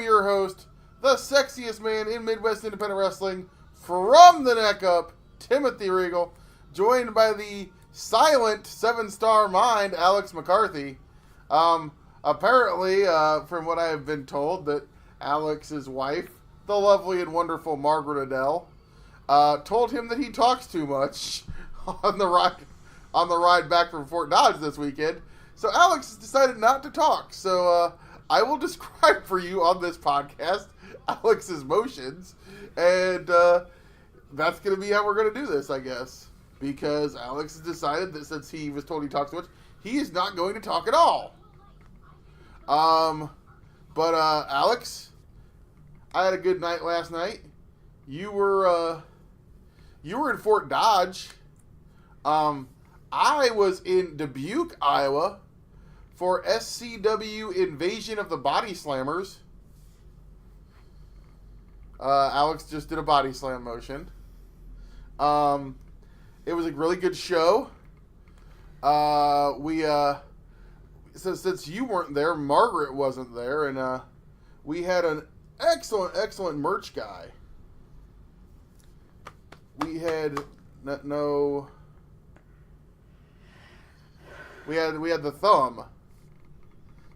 am your host, the sexiest man in Midwest Independent Wrestling, from the neck up, Timothy Regal, joined by the silent 7-star mind, Alex McCarthy. Apparently, from what I have been told, that Alex's wife, the lovely and wonderful Margaret Adele, told him that he talks too much on the ride back from Fort Dodge this weekend. So Alex has decided not to talk. So I will describe for you on this podcast Alex's motions, and that's going to be how we're going to do this, I guess. Because Alex has decided that since he was told he talks too much, he is not going to talk at all. But Alex, I had a good night last night. You were in Fort Dodge. I was in Dubuque, Iowa, for SCW Invasion of the Body Slammers. Alex just did a body slam motion. It was a really good show. Since you weren't there, Margaret wasn't there, and we had an excellent merch guy. We had We had the Thumb,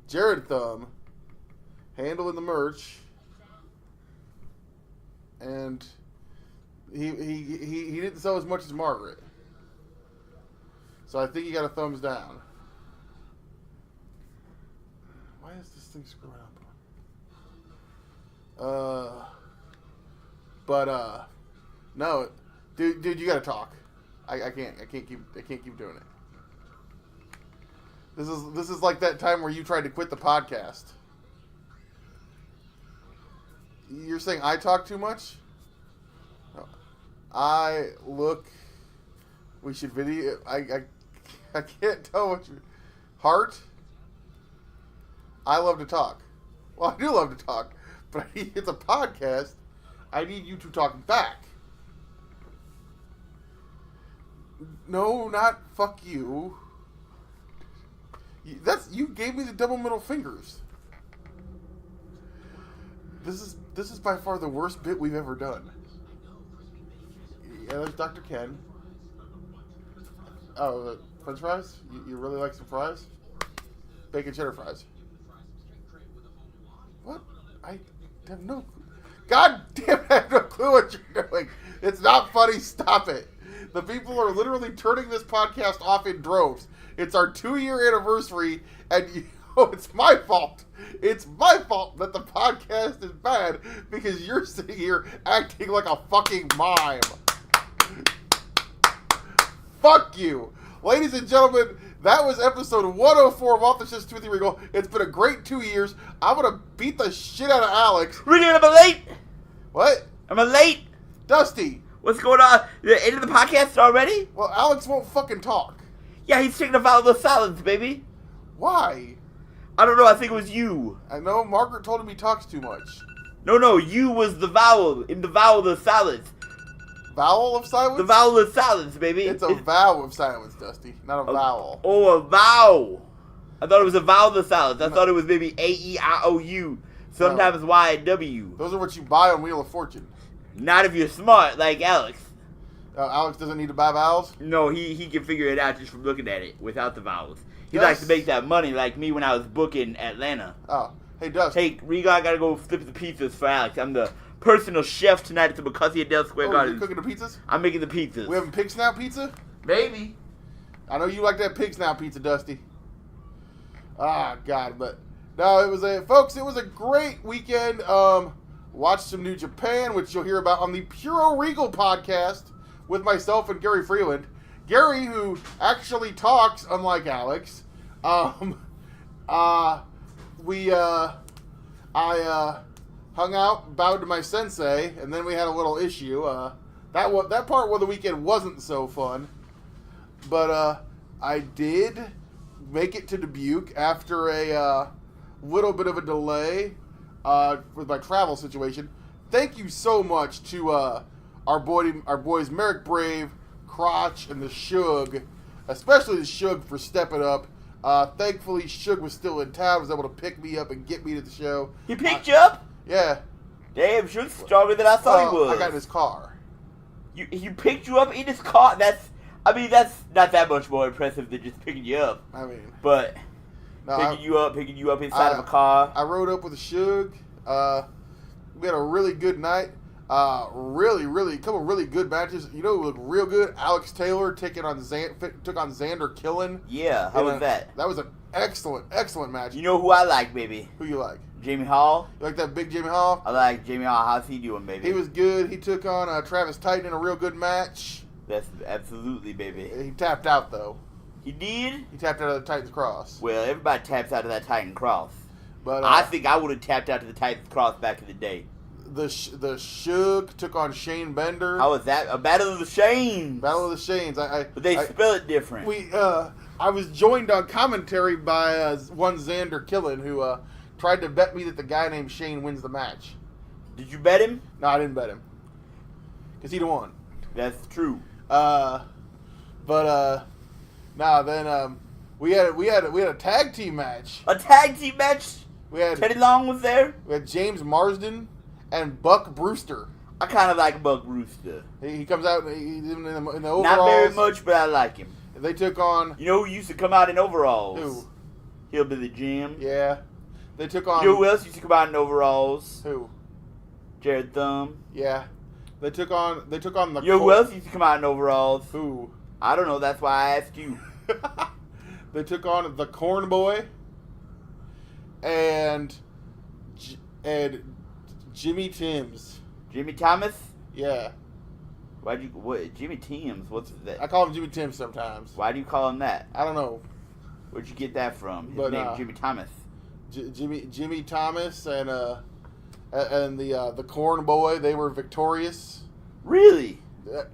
Jared Thumb, handling the merch, and he didn't sell as much as Margaret, so I think he got a thumbs down. Why is this thing screwing up? No, dude, you gotta talk. I can't keep doing it. This is like that time where you tried to quit the podcast. You're saying I talk too much? No. We should video. I can't tell what your heart. I love to talk. Well, I do love to talk, but it's a podcast. I need you to talk back. No, not fuck you. You gave me the double middle fingers. This is by far the worst bit we've ever done. Yeah, there's Dr. Ken. Oh, French fries? You really like some fries? Bacon cheddar fries. What? I have no clue. God damn it, I have no clue what you're doing. It's not funny. Stop it. The people are literally turning this podcast off in droves. It's our 2-year anniversary, and it's my fault. It's my fault that the podcast is bad because you're sitting here acting like a fucking mime. Fuck you. Ladies and gentlemen, that was episode 104 of Off the Shit's Timothy Regal. It's been a great 2 years. I'm going to beat the shit out of Alex. Regal, am I late? What? Am I late? Dusty. What's going on? The end of the podcast already? Well, Alex won't fucking talk. Yeah, he's taking a vow of silence, baby. Why? I don't know, I think it was you. I know, Margaret told him he talks too much. No, you was the vowel, in the vow of silence. Vowel of silence? The vowel of silence, baby. It's a vow of silence, Dusty, not a vowel. Oh, a vow. I thought it was a vowel of silence. I thought it was maybe A-E-I-O-U. Sometimes no. Y-W. Those are what you buy on Wheel of Fortune. Not if you're smart, like Alex. Alex doesn't need to buy vowels? No, he can figure it out just from looking at it without the vowels. He likes to make that money like me when I was booking Atlanta. Oh, hey, Dust. Hey, Regal, I gotta go flip the pizzas for Alex. I'm the personal chef tonight at the McCarthy Adele Square Garden. You're cooking the pizzas? I'm making the pizzas. We having pig snout pizza? Maybe. I know you like that pig snout pizza, Dusty. Ah, God, but no, it was a great weekend. Watched some New Japan, which you'll hear about on the Puro Regal podcast with myself and Gary Freeland. Gary, who actually talks, unlike Alex. I hung out, bowed to my sensei, and then we had a little issue. That part of the weekend wasn't so fun, but I did make it to Dubuque after a little bit of a delay with my travel situation. Thank you so much to our boys Merrick Brave, Crotch, and the Shug, especially the Shug for stepping up. Thankfully, Shug was still in town, was able to pick me up and get me to the show. He picked you up? Yeah. Damn, she was stronger than I thought he was. I got in his car. He picked you up in his car? That's not that much more impressive than just picking you up. I mean. But no, picking you up inside of a car. I rode up with a Suge. We had a really good night. A couple really good matches. You know who looked real good? Alex Taylor took on Xander Killen. Yeah, how was that? That was an excellent match. You know who I like, baby? Who you like? Jamie Hall. You like that big Jamie Hall? I like Jamie Hall. How's he doing, baby? He was good. He took on Travis Titan in a real good match. That's absolutely, baby. He tapped out, though. He did? He tapped out of the Titan's Cross. Well, everybody taps out of that Titan Cross. But I think I would have tapped out to the Titan's Cross back in the day. The Suge took on Shane Bender. How was that? A Battle of the Shanes. Battle of the Shanes. But they spell it different. I was joined on commentary by one Xander Killen who tried to bet me that the guy named Shane wins the match. Did you bet him? No, I didn't bet him. Because he'd have won. That's true. Then we had a tag team match. A tag team match? We had Teddy Long was there? We had James Marsden and Buck Brewster. I kind of like Buck Brewster. He comes out in the overalls. Not very much, but I like him. They took on... You know who used to come out in overalls? Who? Hillbilly Jim. Yeah. They took on... You know who else used to come out in overalls? Who? Jared Thumb. Yeah. They took on the... You know who else used to come out in overalls? Who? I don't know. That's why I asked you. They took on the Corn Boy and Jimmy Timms. Jimmy Thomas? Yeah. Jimmy Timms? What's that? I call him Jimmy Timms sometimes. Why do you call him that? I don't know. Where'd you get that from? His name Jimmy Thomas. Jimmy Thomas and the Corn Boy, they were victorious. Really?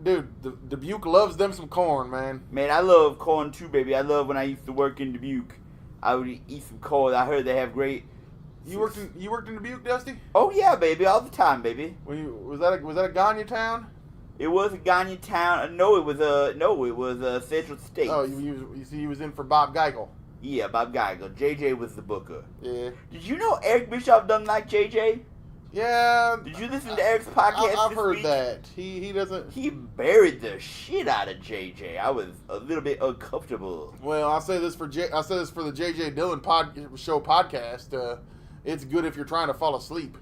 Dude, Dubuque loves them some corn, man. Man, I love corn too, baby. I love when I used to work in Dubuque. I would eat some corn. I heard they have great. You worked in Dubuque, Dusty? Oh yeah, baby, all the time, baby. Was that a Gagne town? It was a Gagne town. No, it was Central State. Oh, you was in for Bob Geigel. Yeah, Bob Geigel. JJ was the booker. Yeah. Did you know Eric Bischoff doesn't like JJ? Yeah. Did you listen to Eric's podcast? I've heard week? that. He doesn't. He buried the shit out of JJ. I was a little bit uncomfortable. Well, I'll say this for the JJ Dillon show podcast. It's good if you're trying to fall asleep.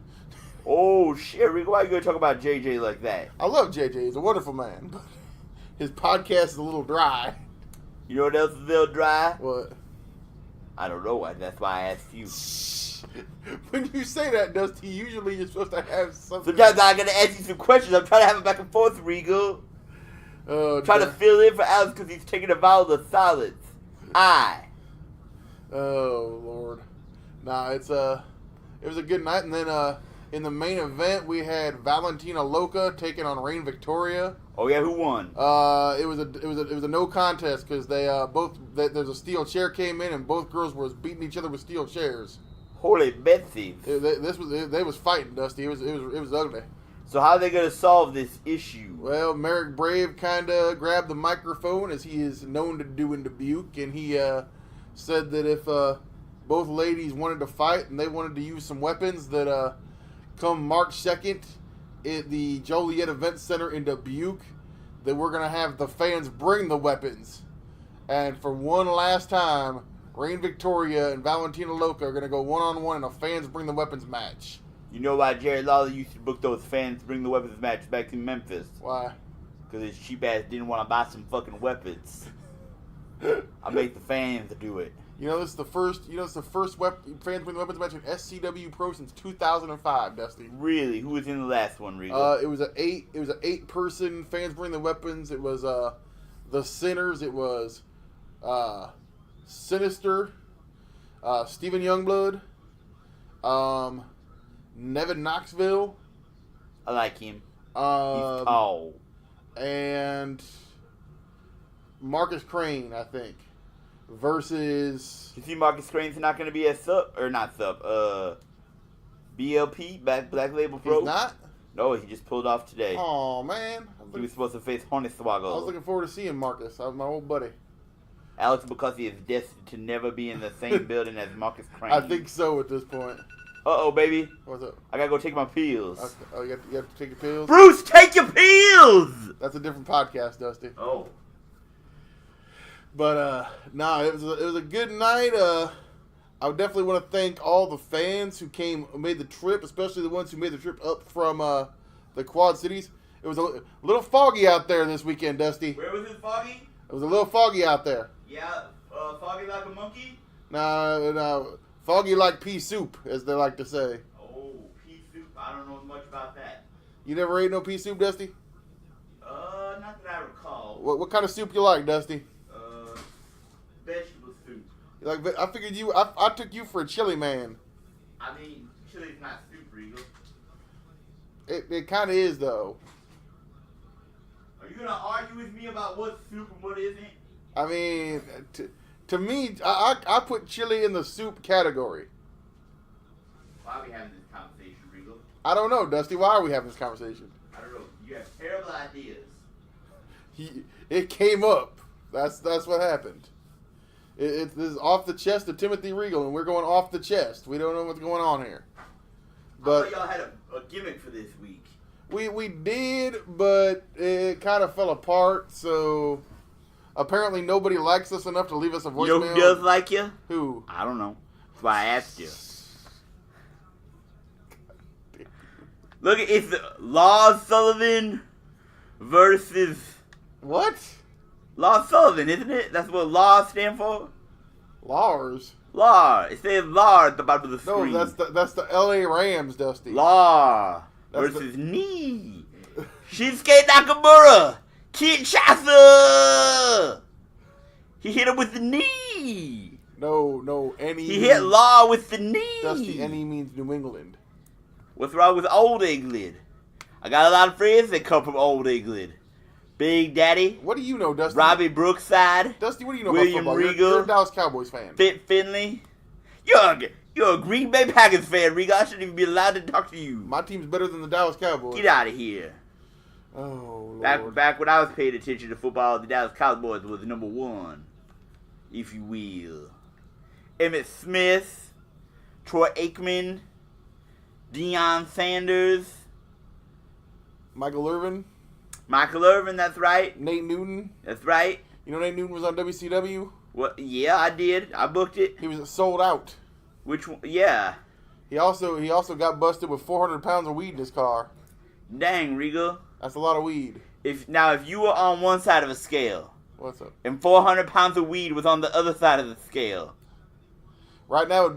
Oh shit, Regal, why are you gonna talk about JJ like that? I love JJ. He's a wonderful man, but his podcast is a little dry. You know what else is a little dry? What? I don't know why. That's why I asked you. When you say that, Dusty, usually you're supposed to have something. Sometimes I gotta ask you some questions. I'm trying to have it back and forth, Regal. Trying to fill in for Alex because he's taking a vowel of silence. Oh Lord. Nah, it was a good night, and then in the main event we had Valentina Loca taking on Reign Victoria. Oh yeah, who won? It was a no contest because there's a steel chair came in and both girls were beating each other with steel chairs. Holy Betsy! They was fighting, Dusty. It was ugly. So how are they gonna solve this issue? Well, Merrick Brave kind of grabbed the microphone as he is known to do in Dubuque, and he said that if both ladies wanted to fight and they wanted to use some weapons, that come March 2nd at the Joliet Event Center in Dubuque, that we're gonna have the fans bring the weapons, and for one last time, Reign Victoria and Valentina Loca are going to go one-on-one in a fans bring the weapons match. You know why Jerry Lawler used to book those fans bring the weapons match back in Memphis? Why? Because his cheap ass didn't want to buy some fucking weapons. I make the fans do it. You know, it's the first fans bring the weapons match in SCW Pro since 2005, Dusty. Really? Who was in the last one, Regal? It was an 8-person fans bring the weapons. It was the Sinners. It was Sinister, Stephen Youngblood, Nevin Knoxville. I like him. He's tall. And Marcus Crane, I think, versus. You see, Marcus Crane's not going to be a BLP, Black Label Pro. He's not? No, he just pulled off today. Oh man, He was supposed to face Hornswoggle. I was looking forward to seeing Marcus. That was my old buddy. Alex McCuskey is destined to never be in the same building as Marcus Crane. I think so at this point. Uh-oh, baby. What's up? I gotta go take my pills. Okay. Oh, you have to take your pills? Bruce, take your pills! That's a different podcast, Dusty. Oh. But, it was a good night. I would definitely want to thank all the fans who made the trip, especially the ones who made the trip up from the Quad Cities. It was a little foggy out there this weekend, Dusty. Where was it foggy? It was a little foggy out there. Yeah, foggy like a monkey? No, foggy like pea soup, as they like to say. Oh, pea soup. I don't know much about that. You never ate no pea soup, Dusty? Not that I recall. What kind of soup you like, Dusty? Vegetable soup. I figured I took you for a chili man. I mean, chili's not soup, Regal. It kind of is, though. Are you going to argue with me about what's soup and what isn't? I mean, to me, I put chili in the soup category. Why are we having this conversation, Regal? I don't know, Dusty. Why are we having this conversation? I don't know. You have terrible ideas. It came up. That's what happened. This is off the chest of Timothy Regal, and we're going off the chest. We don't know what's going on here. But I thought y'all had a gimmick for this week. We did, but it kind of fell apart. So apparently nobody likes us enough to leave us a voicemail. You know who does like you? Who? I don't know. That's why I asked you. Look, it's Law Sullivan versus what? Law Sullivan, isn't it? That's what law stand for? Lars. Law. It says law at the bottom of the screen. No, that's the LA Rams, Dusty. Law versus knee. Shinsuke Nakamura. Kinshasa. He hit him with the knee. No, any. He hit Law with the knee. Dusty, any means New England. What's wrong with Old England? I got a lot of friends that come from Old England. Big Daddy. What do you know, Dusty? Robbie Brookside. Dusty, what do you know William about football? Regal. You're a Dallas Cowboys fan. Fit Finley. You're a Green Bay Packers fan, Regal. I shouldn't even be allowed to talk to you. My team's better than the Dallas Cowboys. Get out of here. Oh, Lord. Back when I was paying attention to football, the Dallas Cowboys was number one, if you will. Emmitt Smith, Troy Aikman, Deion Sanders, Michael Irvin, that's right. Nate Newton. That's right. You know Nate Newton was on WCW? What? Yeah, I did. I booked it. He was sold out. Which one? Yeah. He also got busted with 400 pounds of weed in his car. Dang, Regal. That's a lot of weed. If you were on one side of a scale, what's up? And 400 pounds of weed was on the other side of the scale. Right now,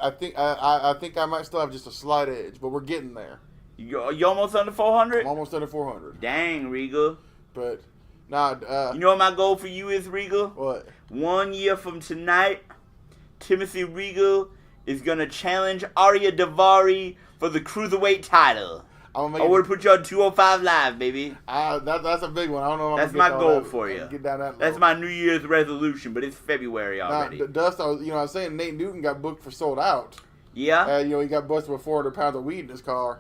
I think I might still have just a slight edge, but we're getting there. You almost under 400? I'm almost under 400. Dang, Regal. But, you know what my goal for you is, Regal? What? 1 year from tonight, Timothy Regal is going to challenge Arya Davari for the Cruiserweight title. I want to put you on 205 Live, baby. That's a big one. I don't know if that's my goal for you. Get down that low. That's my New Year's resolution, but it's February already. Dust, I was saying Nate Newton got booked for sold out. Yeah? He got busted with 400 pounds of weed in his car.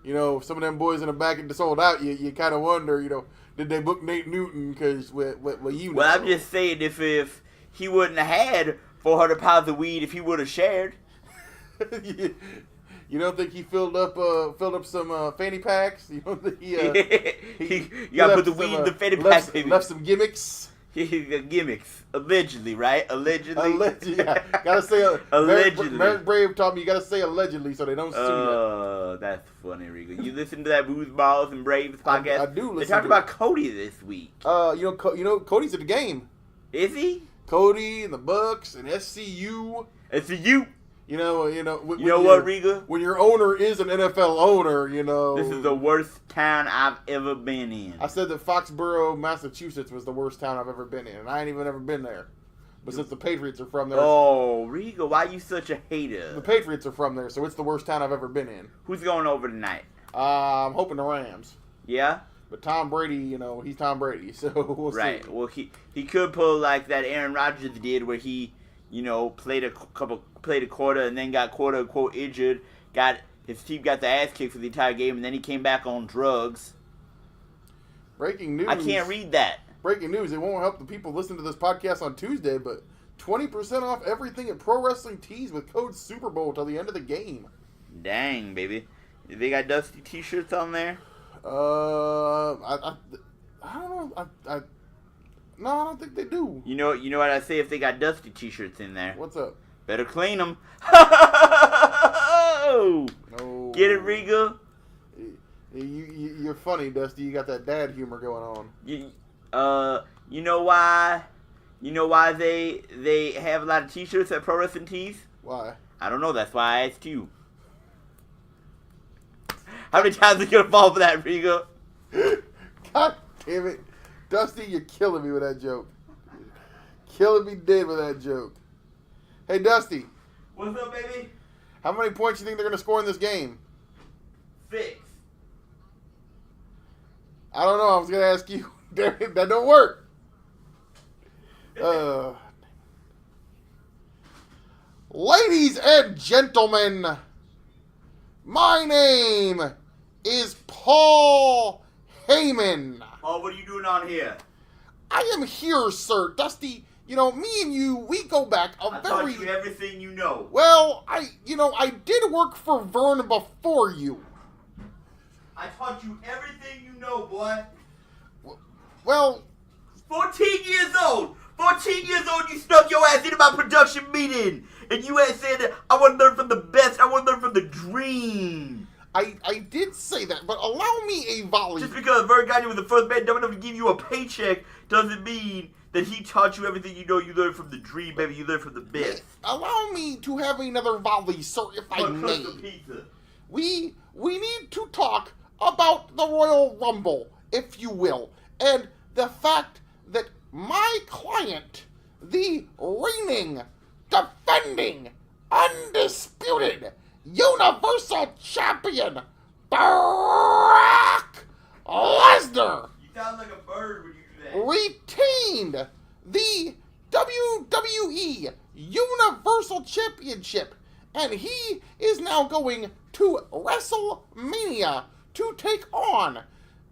Some of them boys in the back and sold out, you kind of wonder, did they book Nate Newton? Because, well, I'm just saying, if he wouldn't have had 400 pounds of weed, if he would have shared. You don't think he filled up some fanny packs? You don't think you gotta put the weed in the fanny packs, baby. Left some gimmicks? Gimmicks. Allegedly, right? Allegedly. Yeah. Gotta say allegedly. Merrick Brave taught me you gotta say allegedly so they don't sue you. Oh, that's funny, Regal. You listen to that Booze, Balls, and Braves podcast? I do listen. They talked about Cody this week. Cody's at the game. Is he? Cody and the Bucks and SCU. SCU. You know what, Regal? When your owner is an NFL owner, This is the worst town I've ever been in. I said that Foxborough, Massachusetts was the worst town I've ever been in, and I ain't even ever been there. But since the Patriots are from there... Oh, Regal, why are you such a hater? The Patriots are from there, so it's the worst town I've ever been in. Who's going over tonight? I'm hoping the Rams. Yeah? But Tom Brady, he's Tom Brady, so we'll see. Right. Well, he could pull like that Aaron Rodgers did where he... played a quarter and then got quote unquote injured. His team got the ass kicked for the entire game, and then he came back on drugs. Breaking news. I can't read that. Breaking news. It won't help the people listen to this podcast on Tuesday, but 20% off everything at Pro Wrestling Tees with code Super Bowl till the end of the game. Dang, baby. They got Dusty t-shirts on there? I don't know. No, I don't think they do. You know what I say if they got Dusty t-shirts in there? What's up? Better clean them. No. Get it, Regal? You're funny, Dusty. You got that dad humor going on. You know why? You know why they have a lot of t-shirts at Pro Wrestling Tees? Why? I don't know. That's why I asked you. How many times are you gonna fall for that, Regal? God damn it, Dusty! You're killing me with that joke. Killing me dead with that joke. Hey, Dusty. What's up, baby? How many points do you think they're gonna score in this game? 6. I don't know. I was gonna ask you. That don't work. Ladies and gentlemen, my name is Paul Heyman. Oh, what are you doing on here? I am here, sir. Dusty, you know, me and you, we go back I taught you everything you know. Well, I did work for Vern before you. I taught you everything you know, boy. Well... 14 years old! 14 years old, you snuck your ass into my production meeting! And you had said that I want to learn from the best, I want to learn from the dream. I did say that, but allow me a volley. Just because Vern Gagne was the first man dumb enough to give you a paycheck doesn't mean that he taught you everything you know. You learned from the dream, baby. You learned from the best. Allow me to have another volley, sir, if I may. Pizza. We need to talk about the Royal Rumble, if you will, and the fact that my client, the reigning, defending, undisputed, Universal Champion, Brock Lesnar, You sound like a bird when you do that. retained the WWE Universal Championship, and he is now going to WrestleMania to take on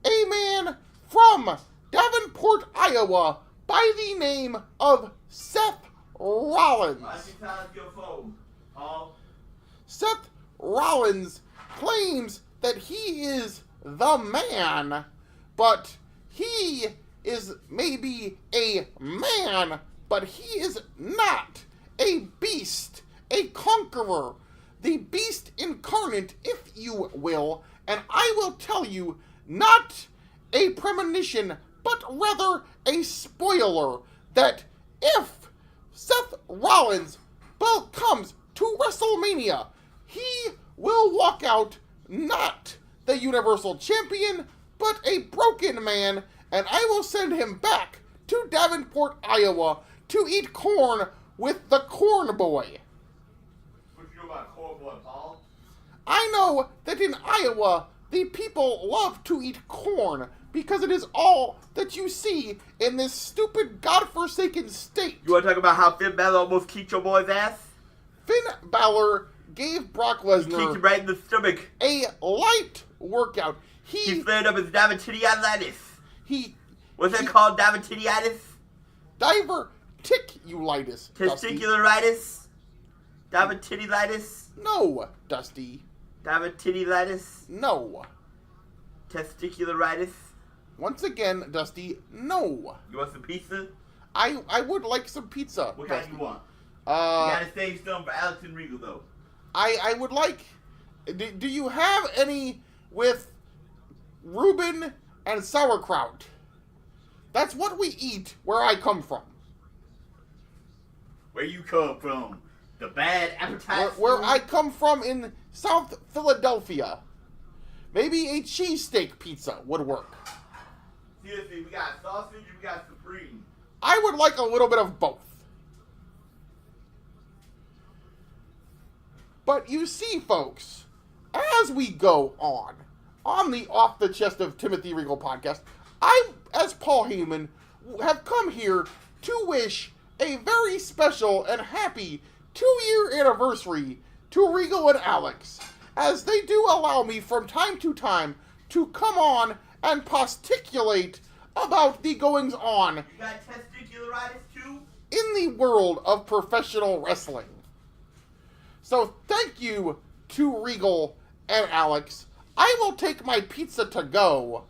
a man from Davenport, Iowa, by the name of Seth Rollins. Why you sound like your phone, Paul? Seth Rollins claims that he is the man, but he is maybe a man, but he is not a beast, a conqueror, the beast incarnate, if you will, and I will tell you, not a premonition, but rather a spoiler, that if Seth Rollins comes to WrestleMania, he will walk out not the Universal Champion, but a broken man, and I will send him back to Davenport, Iowa, to eat corn with the Corn Boy. What you know about Corn Boy, Paul? I know that in Iowa, the people love to eat corn because it is all that you see in this stupid, godforsaken state. You want to talk about how Finn Balor almost kicked your boy's ass? Finn Balor gave Brock Kicked him Lesnar right in the stomach. a light workout. He flared up his diverticulitis. What's that he- called? Diverticulitis? Diverticulitis. Dusty. Testicularitis? Diverticulitis? No, Dusty. Diverticulitis? No. Testicularitis? Once again, Dusty, no. You want some pizza? I would like some pizza. What Dusty. kind you want? You gotta save some for Alex and Regal, though. I would like... Do you have any with Reuben and sauerkraut? That's what we eat where I come from. Where you come from? The bad appetite Where I come from in South Philadelphia. Maybe a cheesesteak pizza would work. Seriously, we got sausage and we got supreme. I would like a little bit of both. But you see, folks, as we go on the Off the Chest of Timothy Regal podcast, I, as Paul Heyman, have come here to wish a very special and happy 2-year anniversary to Regal and Alex, as they do allow me from time to time to come on and posticulate about the goings-on. You got testicularitis too? in the world of professional wrestling. So thank you to Regal and Alex. I will take my pizza to go.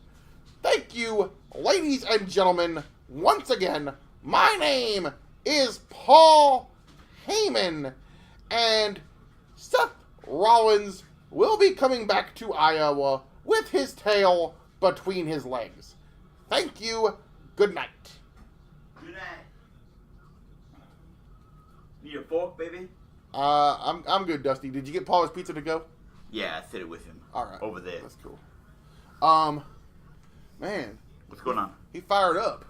Thank you, ladies and gentlemen. Once again, my name is Paul Heyman, and Seth Rollins will be coming back to Iowa with his tail between his legs. Thank you. Good night. Good night. Need a fork, baby? I'm good, Dusty. Did you get Paul his pizza to go? Yeah, I said it with him. All right. Over there. That's cool. Man. What's going on? He fired up.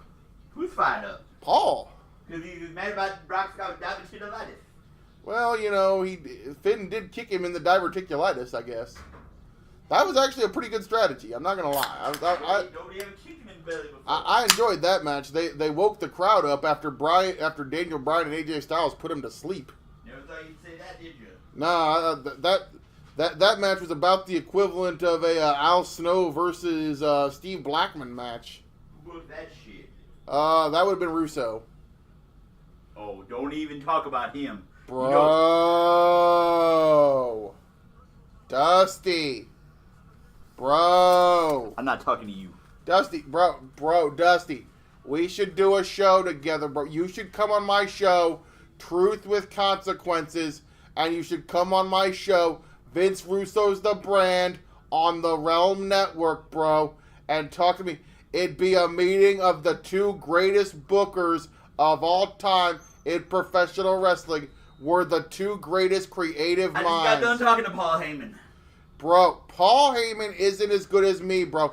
Who's fired up? Paul. Because he was mad about Brock Scott diverticulitis. Well, you know, Finn did kick him in the diverticulitis, I guess. That was actually a pretty good strategy. I'm not gonna lie. Nobody ever kicked him in the belly before. I enjoyed that match. They woke the crowd up after Daniel Bryan and AJ Styles put him to sleep. Never thought you'd say that, did you? Nah, that match was about the equivalent of a Al Snow versus Steve Blackman match. Who was that shit? That would have been Russo. Oh, don't even talk about him. Bro. You know, Dusty. Bro. I'm not talking to you. Dusty. Bro, Dusty. We should do a show together, bro. You should come on my show, Truth with Consequences, and you should come on my show, Vince Russo's The Brand, on the Realm Network, bro, and talk to me. It'd be a meeting of the two greatest bookers of all time in professional wrestling. We're the two greatest creative minds. I just got done talking to Paul Heyman. Bro, Paul Heyman isn't as good as me, bro.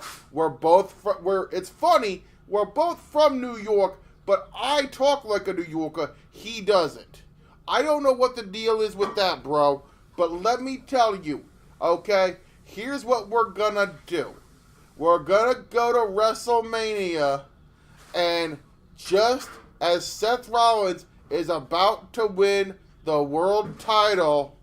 It's funny, we're both from New York, but I talk like a New Yorker. He doesn't. I don't know what the deal is with that, bro. But let me tell you, okay? Here's what we're gonna do. We're gonna go to WrestleMania, and just as Seth Rollins is about to win the world title,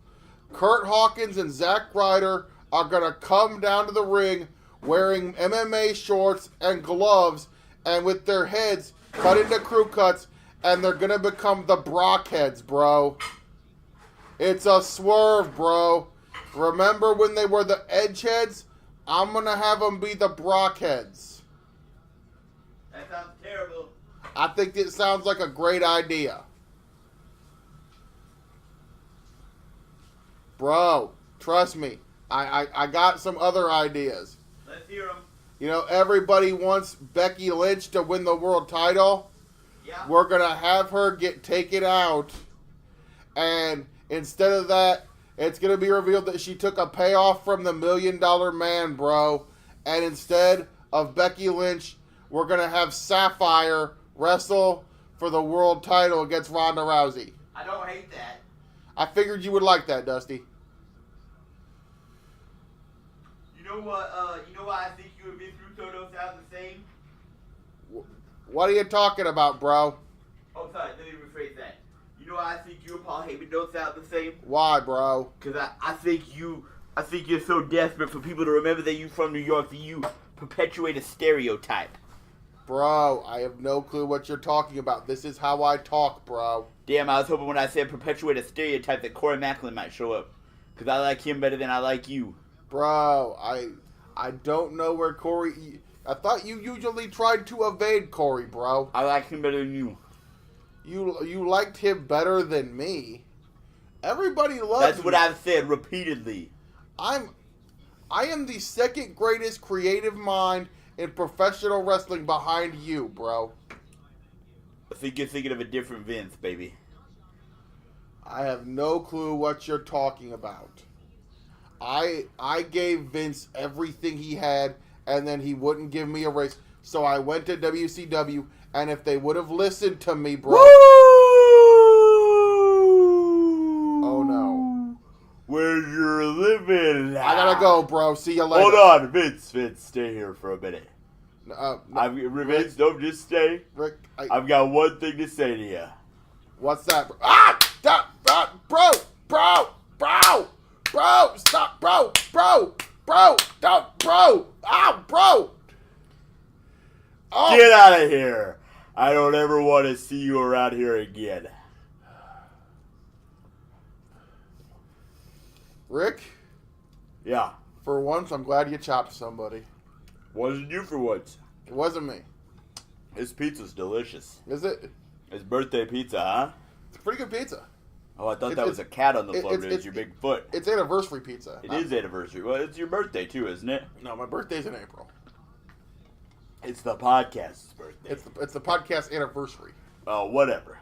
Kurt Hawkins and Zack Ryder are gonna come down to the ring wearing MMA shorts and gloves, and with their heads cut into crew cuts, and they're gonna become the Brockheads, bro. It's a swerve, bro. Remember when they were the Edgeheads? I'm gonna have them be the Brockheads. That sounds terrible. I think it sounds like a great idea. Bro, trust me. I got some other ideas. Let's hear them. You know, everybody wants Becky Lynch to win the world title. Yeah. We're going to have her get taken out. And instead of that, it's going to be revealed that she took a payoff from the $1 Million Man, bro. And instead of Becky Lynch, we're going to have Sapphire wrestle for the world title against Ronda Rousey. I don't hate that. I figured you would like that, Dusty. You know what? You know why I think you and Vince Russo don't sound the same? What are you talking about, bro? Oh, sorry. Let me rephrase that. You know why I think you and Paul Heyman don't sound the same? Why, bro? Because I think you're so desperate for people to remember that you're from New York that you perpetuate a stereotype. Bro, I have no clue what you're talking about. This is how I talk, bro. Damn, I was hoping when I said perpetuate a stereotype that Corey Macklin might show up. Because I like him better than I like you. Bro, I don't know where Corey... I thought you usually tried to evade Corey, bro. I like him better than you. You liked him better than me. Everybody loves That's what I've said repeatedly. I am the second greatest creative mind in professional wrestling behind you, bro. I think you're thinking of a different Vince, baby. I have no clue what you're talking about. I gave Vince everything he had, and then he wouldn't give me a raise. So I went to WCW, and if they would have listened to me, bro... Woo! Oh, no. Where you're living now. I gotta go, bro. See you later. Hold on, Vince, stay here for a minute. No, Vince, don't just stay. Rick, I've got one thing to say to you. What's that, bro? Bro, stop, bro, don't, bro, ow, bro. Oh. Get out of here. I don't ever want to see you around here again. Rick? Yeah. For once, I'm glad you chopped somebody. Wasn't you for once? It wasn't me. This pizza's delicious. Is it? It's birthday pizza, huh? It's a pretty good pizza. Oh, I thought that was a cat on the floor, but it's your big foot. It's anniversary pizza. It is anniversary. Well, it's your birthday, too, isn't it? No, my birthday's in April. It's the podcast's birthday. It's the podcast anniversary. Oh, whatever.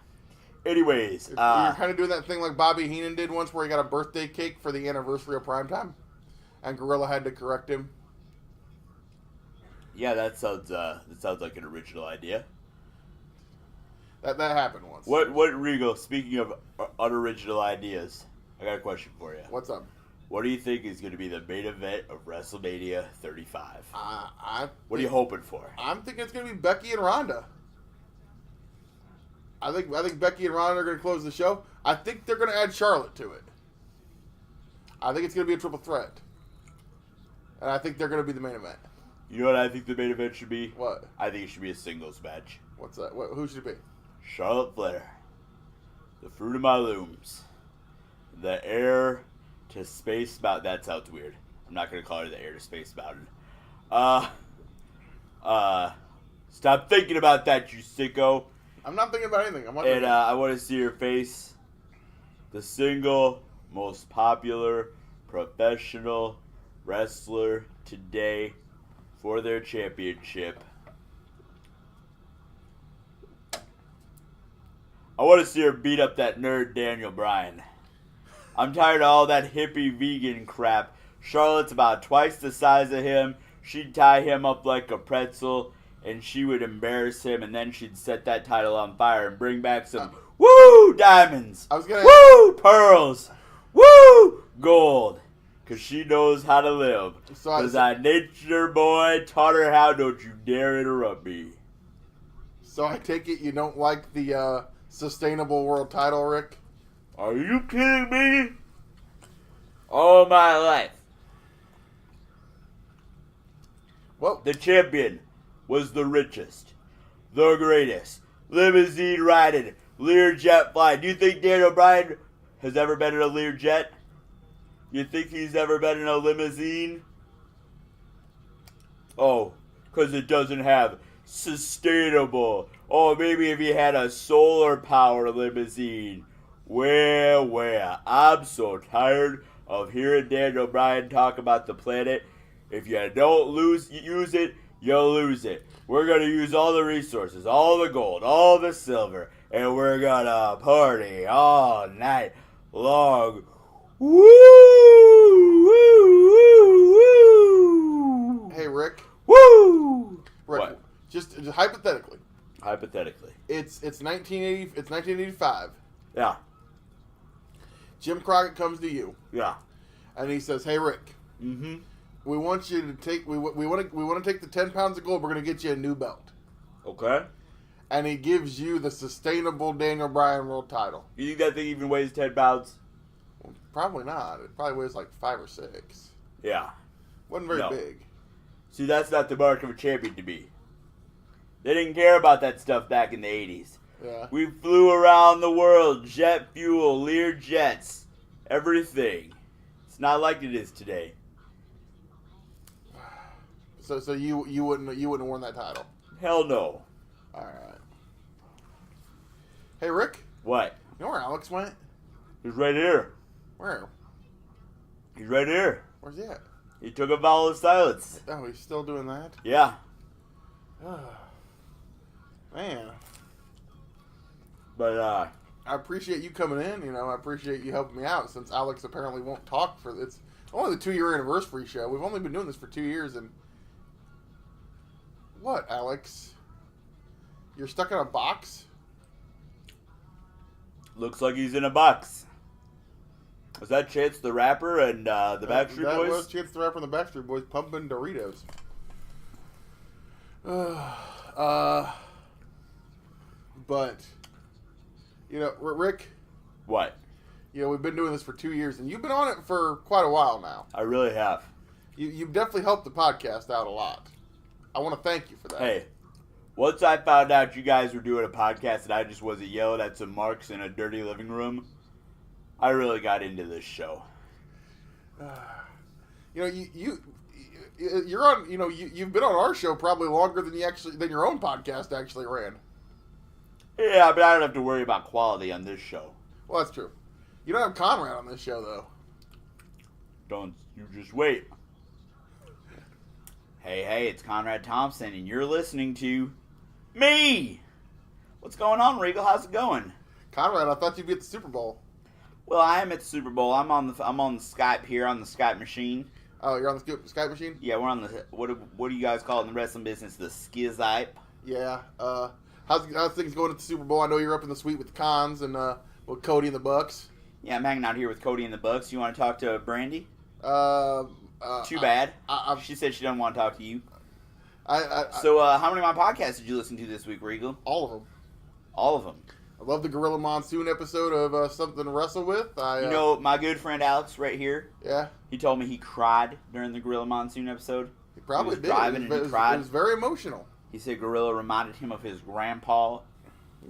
Anyways. You're kind of doing that thing like Bobby Heenan did once where he got a birthday cake for the anniversary of Primetime. And Gorilla had to correct him. Yeah, that sounds like an original idea. That happened once. What Regal, speaking of unoriginal ideas, I got a question for you. What's up? What do you think is going to be the main event of WrestleMania 35? What are you hoping for? I'm thinking it's going to be Becky and Ronda. I think Becky and Ronda are going to close the show. I think they're going to add Charlotte to it. I think it's going to be a triple threat. And I think they're going to be the main event. You know what I think the main event should be? What? I think it should be a singles match. What's that? Who should it be? Charlotte Flair. The fruit of my looms. The heir to Space Mountain. That sounds weird. I'm not going to call her the heir to Space Mountain. Stop thinking about that, you sicko. I'm not thinking about anything. I want to see her face the single most popular professional wrestler today for their championship. I want to see her beat up that nerd Daniel Bryan. I'm tired of all that hippie vegan crap. Charlotte's about twice the size of him. She'd tie him up like a pretzel, and she would embarrass him, and then she'd set that title on fire and bring back some woo diamonds, woo pearls, woo gold, because she knows how to live. Because that nature boy taught her how. Don't you dare interrupt me. So I take it you don't like the sustainable world title, Rick? Are you kidding me? All my life. Well, the champion was the richest, the greatest, limousine riding, Learjet flying. Do you think Daniel Bryan has ever been in a Learjet? You think he's ever been in a limousine? Oh, because it doesn't have sustainable. Oh, maybe if he had a solar power limousine. Where? I'm so tired of hearing Daniel Bryan talk about the planet. If you don't use it, you'll lose it. We're going to use all the resources, all the gold, all the silver, and we're going to party all night long. Woo! Woo! Woo! Woo! Hey, Rick. Woo! Rick, what? Just hypothetically. Hypothetically. It's 1985. Yeah. Jim Crockett comes to you. Yeah. And he says, "Hey, Rick. Mm-hmm. We want you to take. We want to take the 10 pounds of gold. We're going to get you a new belt." Okay. And he gives you the sustainable Daniel Bryan world title. You think that thing even weighs 10 pounds? Well, probably not. It probably weighs like 5 or 6. Yeah. Wasn't very big. See, that's not the mark of a champion to me. They didn't care about that stuff back in the 80s. Yeah. We flew around the world, jet fuel, Lear jets, everything. It's not like it is today. So you wouldn't have worn that title? Hell no. All right. Hey, Rick. What? You know where Alex went? He's right here. Where? He's right here. Where's he at? He took a vow of silence. Oh, he's still doing that? Yeah. Man. But I appreciate you coming in. I appreciate you helping me out since Alex apparently won't talk for it's only the 2-year anniversary show. We've only been doing this for 2 years and what, Alex? You're stuck in a box? looks like he's in a box. Was that Chance the Rapper and the Backstreet Boys? That was Chance the Rapper and the Backstreet Boys pumping Doritos. But, Rick. What? We've been doing this for 2 years, and you've been on it for quite a while now. I really have. You've definitely helped the podcast out a lot. I want to thank you for that. Hey, Once I found out you guys were doing a podcast and I just wasn't yelling at some marks in a dirty living room, I really got into this show. You're on. You've been on our show probably longer than your own podcast actually ran. Yeah, but I don't have to worry about quality on this show. Well, that's true. You don't have Conrad on this show though. Don't you just wait. Hey, it's Conrad Thompson, and you're listening to me. What's going on, Regal? How's it going? Conrad, I thought you'd be at the Super Bowl. Well, I am at the Super Bowl. I'm on the Skype here on the Skype machine. Oh, you're on the Skype machine? Yeah, we're on the what do you guys call it in the wrestling business? The Skizype. Yeah. How's things going at the Super Bowl? I know you're up in the suite with the Cons and with Cody and the Bucks. Yeah, I'm hanging out here with Cody and the Bucks. You want to talk to Brandy? Too bad. She said she doesn't want to talk to you. So, how many of my podcasts did you listen to this week, Regal? All of them. All of them. I love the Gorilla Monsoon episode of Something to Wrestle With. My good friend Alex right here. Yeah. He told me he cried during the Gorilla Monsoon episode. He probably did. He cried. It was very emotional. He said Gorilla reminded him of his grandpa.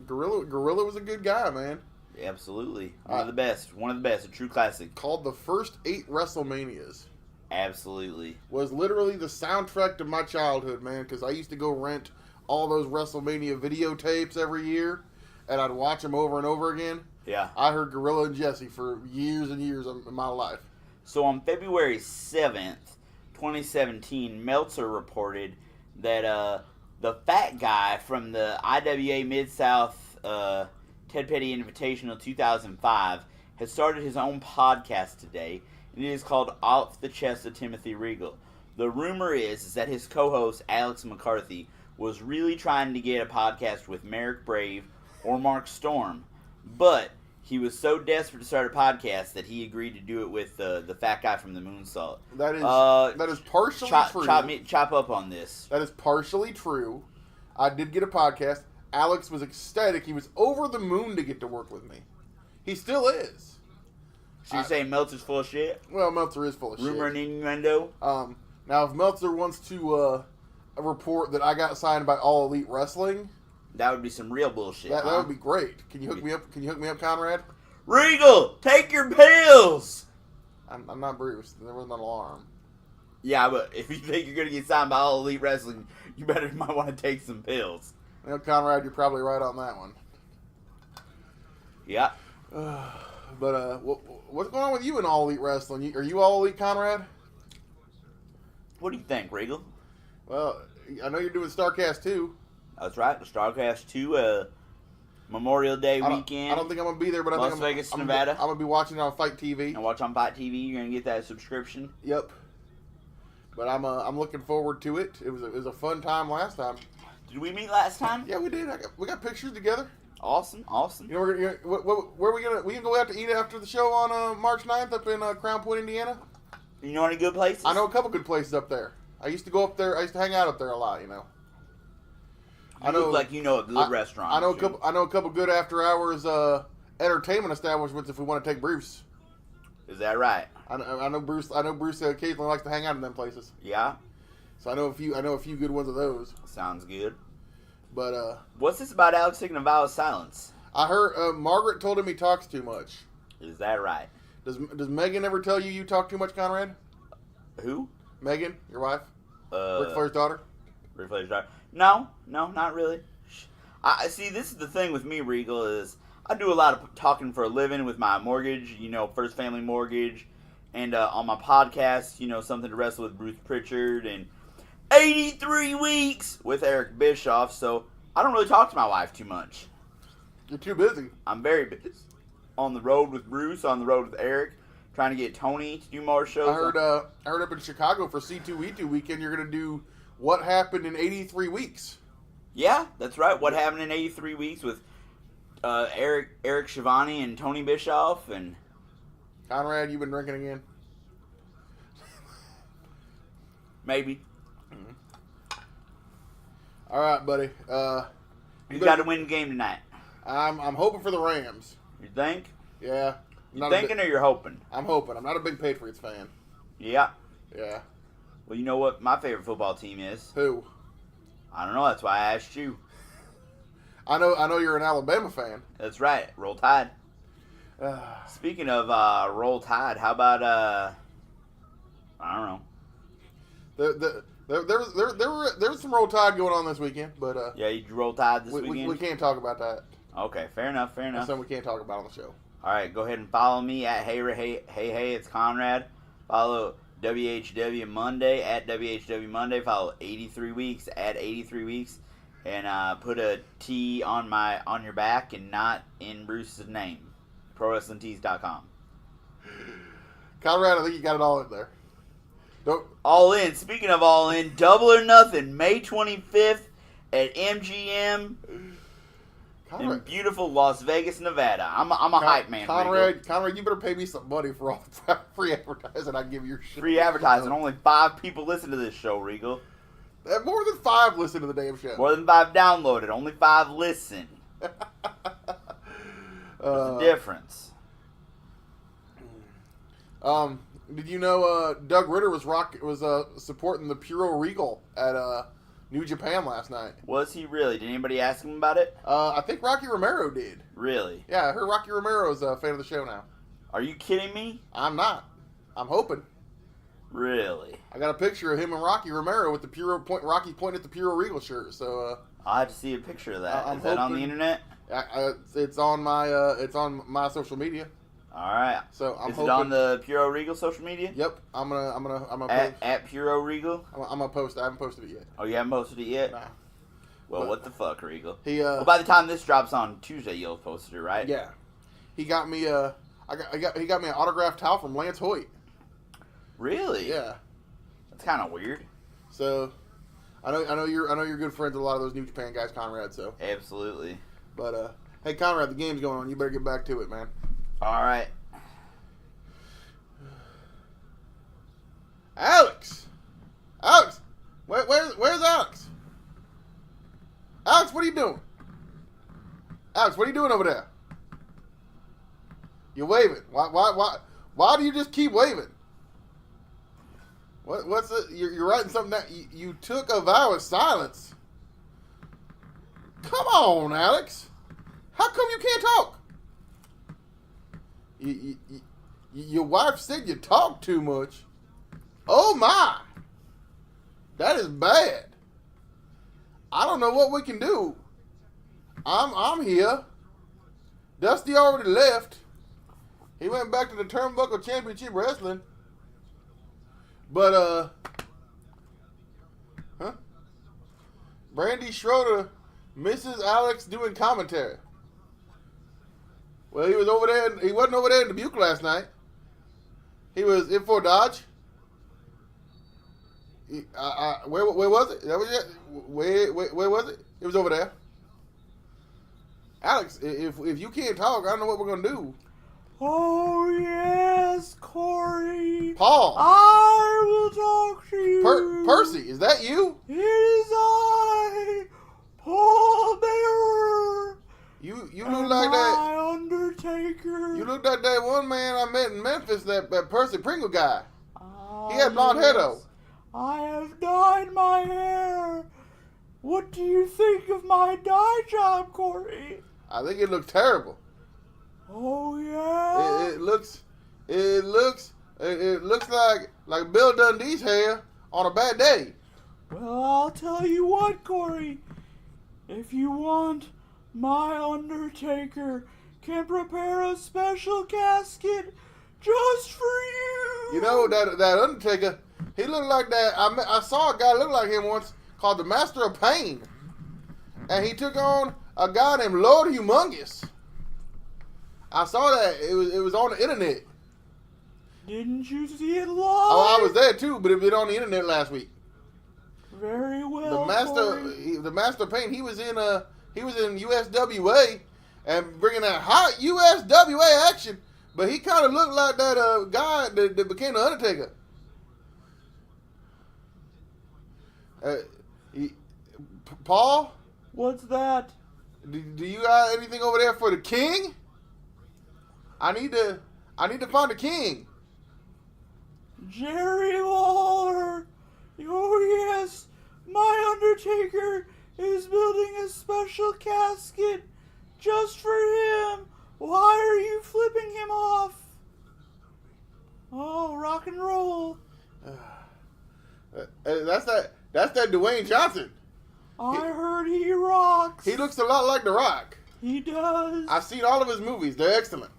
Gorilla was a good guy, man. Absolutely. One of the best. A true classic. Called the first 8 WrestleManias. Absolutely. Was literally the soundtrack to my childhood, man, because I used to go rent all those WrestleMania videotapes every year, and I'd watch them over and over again. Yeah. I heard Gorilla and Jesse for years and years in my life. So on February 7th, 2017, Meltzer reported that the fat guy from the IWA Mid-South Ted Petty Invitational 2005 has started his own podcast today, and it is called Off the Chest of Timothy Regal. The rumor is that his co-host, Alex McCarthy, was really trying to get a podcast with Merrick Brave or Mark Storm, but he was so desperate to start a podcast that he agreed to do it with the fat guy from the Moonsault. That is partially true. Chop up on this. That is partially true. I did get a podcast. Alex was ecstatic. He was over the moon to get to work with me. He still is. So you're saying Meltzer's full of shit? Well, Meltzer is full of shit. Rumor and innuendo? Now, if Meltzer wants to report that I got signed by All Elite Wrestling, that would be some real bullshit. That would be great. Can you hook me up? Can you hook me up, Conrad? Regal, take your pills. I'm not Bruce. There was an alarm. Yeah, but if you think you're gonna get signed by All Elite Wrestling, you might want to take some pills. Conrad, you're probably right on that one. Yeah. But what's going on with you in All Elite Wrestling? Are you All Elite, Conrad? What do you think, Regal? Well, I know you're doing StarCast 2. That's right, the StarCast 2 Memorial Day weekend. I don't think I'm going to be there, but I think Vegas, Nevada. I'm going to be watching it on Fight TV. And watch on Fight TV. You're going to get that subscription. Yep. But I'm looking forward to it. It was a fun time last time. Did we meet last time? Yeah, we did. We got pictures together. Awesome. You know, where are we gonna go out to eat after the show on March 9th up in Crown Point, Indiana? You know any good places? I know a couple good places up there. I used to go up there. I used to hang out up there a lot. You look like you know a good restaurant. I know a couple good after hours entertainment establishments if we want to take Bruce. Is that right? I know Bruce occasionally likes to hang out in them places. Yeah. So I know a few good ones of those. Sounds good. But what's this about Alex taking a vow of silence? I heard Margaret told him he talks too much. Is that right? Does Megan ever tell you talk too much, Conrad? Who? Megan, your wife? Ric Flair's daughter? Ric Flair's daughter. No, not really. I see. This is the thing with me, Regal, is I do a lot of talking for a living with my mortgage. First Family Mortgage, and on my podcast, Something to Wrestle with Bruce Pritchard, and 83 weeks with Eric Bischoff. So I don't really talk to my wife too much. You're too busy. I'm very busy. On the road with Bruce, on the road with Eric, trying to get Tony to do more shows. I heard up in Chicago for C2E2 weekend, you're going to do What Happened in 83 Weeks. Yeah, that's right. What Happened in 83 Weeks with Eric Schiavone and Tony Bischoff. And Conrad, you been drinking again? Maybe. Mm-hmm. All right, buddy. You got to win the game tonight. I'm hoping for the Rams. You think? Yeah. You thinking or you're hoping? I'm hoping. I'm not a big Patriots fan. Yeah. Yeah. Well, you know what my favorite football team is? Who? I don't know. That's why I asked you. I know you're an Alabama fan. That's right. Roll Tide. Speaking of Roll Tide, how about I don't know. There was some Roll Tide going on this weekend, but yeah, you Roll Tide this weekend. We can't talk about that. Okay, fair enough. That's something we can't talk about on the show. All right, go ahead and follow me at hey it's Conrad. Follow WHW Monday at WHW Monday. Follow 83 Weeks at 83 Weeks, and put a T on your back and not in Bruce's name. ProWrestlingTees.com. Conrad, I think you got it all in there. All In. Speaking of All In, Double or Nothing, May 25th at MGM in beautiful Las Vegas, Nevada. I'm a hype man. Conrad, you better pay me some money for all the free advertising I give your shit. Free advertising. Only 5 people listen to this show, Regal. More than 5 listen to the damn show. More than 5 downloaded. Only 5 listen. There's a difference. Did you know Doug Ritter was supporting the Puro Regal at New Japan last night? Was he really? Did anybody ask him about it? I think Rocky Romero did. Really? Yeah, I heard Rocky Romero's a fan of the show now. Are you kidding me? I'm not. I'm hoping. Really? I got a picture of him and Rocky Romero with the Rocky pointing at the Puro Regal shirt. So I'll have to see a picture of that. Is that on the internet? It's on my social media. All right. So Is it on the Puro Regal social media? Yep. I'm gonna post. At Puro Regal. I'm gonna post. I haven't posted it yet. Oh, you haven't posted it yet? Nah. Well, what the fuck, Regal? Well, by the time this drops on Tuesday, you'll have posted it, right? Yeah. He got me he got me an autographed towel from Lance Hoyt. Really? Yeah. That's kind of weird. So, I know you're good friends with a lot of those New Japan guys, Conrad. So. Absolutely. But hey, Conrad, the game's going on. You better get back to it, man. All right. Alex, where's Alex? Alex, what are you doing? Alex, what are you doing over there? You're waving. Why do you just keep waving? What's it? You're writing something that you took a vow of silence. Come on, Alex. How come you can't talk? Your wife said you talk too much. Oh my! That is bad. I don't know what we can do. I'm here. Dusty already left. He went back to the Turnbuckle Championship Wrestling. But Brandy Schroeder misses Alex doing commentary. Well, he was over there. He wasn't over there in Dubuque last night. He was in Fort Dodge. Where was it? That was it. Where was it? It was over there. Alex, if you can't talk, I don't know what we're gonna do. Oh yes, Corey. Paul. I will talk to you. Percy, is that you? It is I, Paul Bearer. You look like that. Undertaker. You look like that one man I met in Memphis, that Percy Pringle guy. He had blonde hair though. I have dyed my hair. What do you think of my dye job, Corey? I think it looks terrible. Oh yeah. It looks like Bill Dundee's hair on a bad day. Well, I'll tell you what, Corey. If you want, my Undertaker can prepare a special casket just for you. You know that Undertaker, he looked like that. I saw a guy look like him once called the Master of Pain, and he took on a guy named Lord Humongous. I saw that it was on the internet. Didn't you see it live? Oh, I was there too, but it was on the internet last week. Very well. The Master of Pain. He was in USWA and bringing that hot USWA action, but he kind of looked like that guy that became the Undertaker. Paul, what's that? Do you got anything over there for the King? I need to find the King. Jerry Lawler. Oh yes, my Undertaker is building a special casket just for him. Why are you flipping him off? Oh, rock and roll. That's that Dwayne Johnson. I heard he rocks. He looks a lot like The Rock. He does. I've seen all of his movies. They're excellent.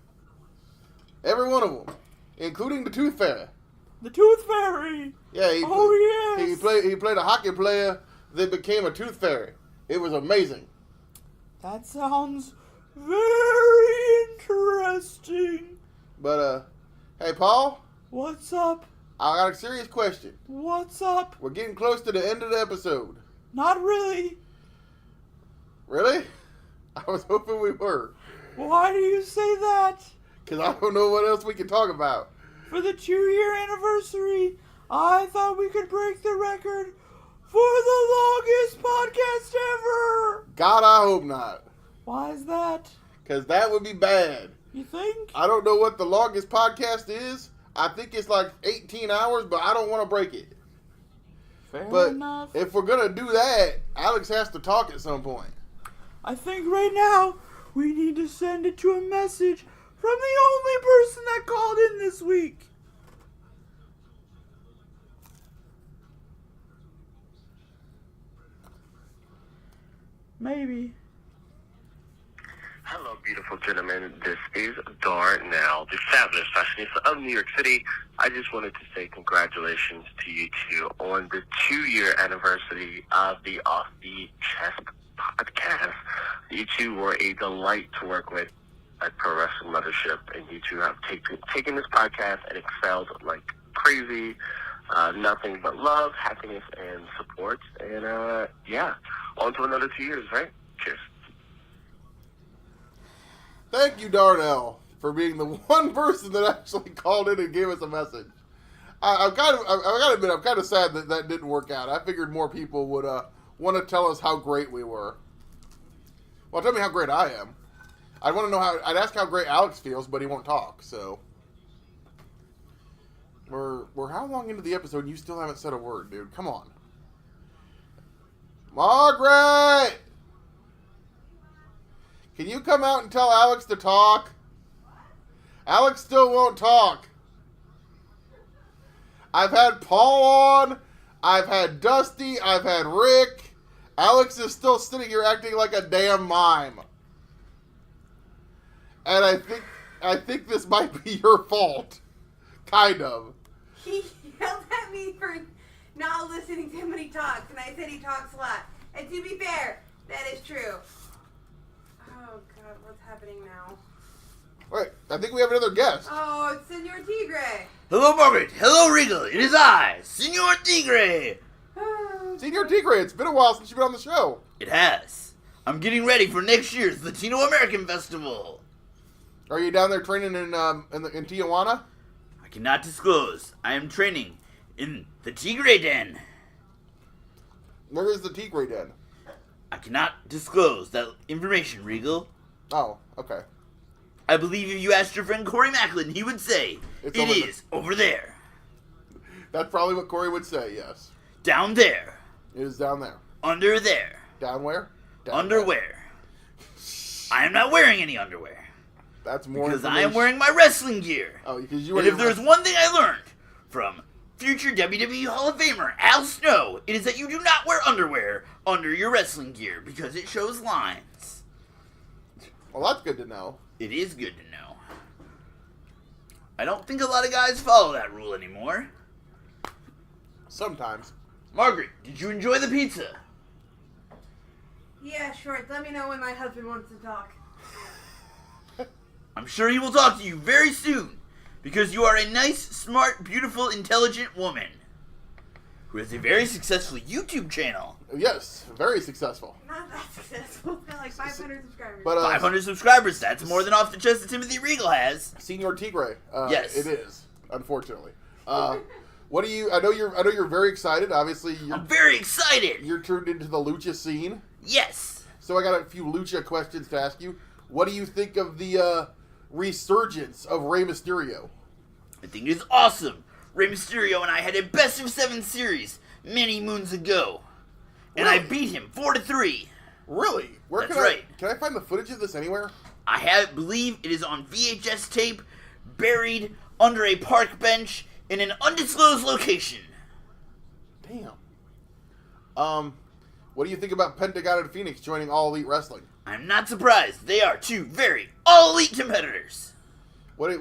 Every one of them, including The Tooth Fairy. The Tooth Fairy. Yeah. Yes. He played a hockey player that became a Tooth Fairy. It was amazing. That sounds very interesting. But hey, Paul. What's up? I got a serious question. What's up? We're getting close to the end of the episode. Not really. Really? I was hoping we were. Why do you say that? Because I don't know what else we can talk about. For the 2-year anniversary, I thought we could break the record for the longest podcast ever. God, I hope not. Why is that? Because that would be bad. You think? I don't know what the longest podcast is. I think it's like 18 hours, but I don't want to break it. Fair But enough. if we're going to do that, Alex has to talk at some point. I think right now we need to send it to a message from the only person that called in this week. Maybe. Hello, beautiful gentlemen. This is Darnell, the fabulous fashionista of New York City. I just wanted to say congratulations to you two on the 2-year anniversary of the Off the Chest podcast. You two were a delight to work with at Pro Wrestling Mothership, and you two have taken this podcast and excelled like crazy. Nothing but love, happiness, and support. And yeah, on to another 2 years, right? Cheers. Thank you, Darnell, for being the one person that actually called in and gave us a message. I gotta admit, I'm kind of sad that didn't work out. I figured more people would want to tell us how great we were. Well, tell me how great I am. I want to know I'd ask how great Alex feels, but he won't talk. So we're how long into the episode and you still haven't said a word, dude? Come on, Margaret. Can you come out and tell Alex to talk? Alex still won't talk. I've had Paul on. I've had Dusty. I've had Rick. Alex is still sitting here acting like a damn mime. And I think this might be your fault. Kind of. He yelled at me for not listening to him when he talks, and I said he talks a lot. And to be fair, that is true. Oh, God, what's happening now? Wait, I think we have another guest. Oh, it's Senor Tigre. Hello, Margaret. Hello, Regal. It is I, Senor Tigre. Oh, Senor Tigre, it's been a while since you've been on the show. It has. I'm getting ready for next year's Latino American Festival. Are you down there training in Tijuana? I cannot disclose. I am training in the Tigre Den. Where is the Tigre Den? I cannot disclose that information, Regal. Oh, okay. I believe if you asked your friend Corey Macklin, he would say, It's it over is over there. That's probably what Corey would say, yes. Down there. It is down there. Under there. Down where? Down Underwear. I am not wearing any underwear. That's more Because I information. am wearing my wrestling gear. Oh, because you And if there's one thing I learned from future WWE Hall of Famer Al Snow, it is that you do not wear underwear under your wrestling gear because it shows lines. Well, that's good to know. It is good to know. I don't think a lot of guys follow that rule anymore. Sometimes. Margaret, did you enjoy the pizza? yeah, sure. Let me know when my husband wants to talk. I'm sure he will talk to you very soon because you are a nice, smart, beautiful, intelligent woman who has a very successful YouTube channel. Yes, very successful. Not that successful. Got like 500 subscribers. But 500 subscribers, that's more than off the chest that Timothy Regal has. Senor Tigre. Yes. It is, unfortunately. What do you? I know you're very excited. Obviously, I'm very excited. you're tuned into the lucha scene. Yes. So I got a few lucha questions to ask you. What do you think of the resurgence of Rey Mysterio? I think it is awesome. Rey Mysterio and I had a best of 7 series many moons ago. And I beat him 4-3. Really? Where That's right. Can I find the footage of this anywhere? I believe it is on VHS tape, buried under a park bench in an undisclosed location. Damn. What do you think about Pentagon and Phoenix joining All Elite Wrestling? I'm not surprised. They are two very all-elite competitors. What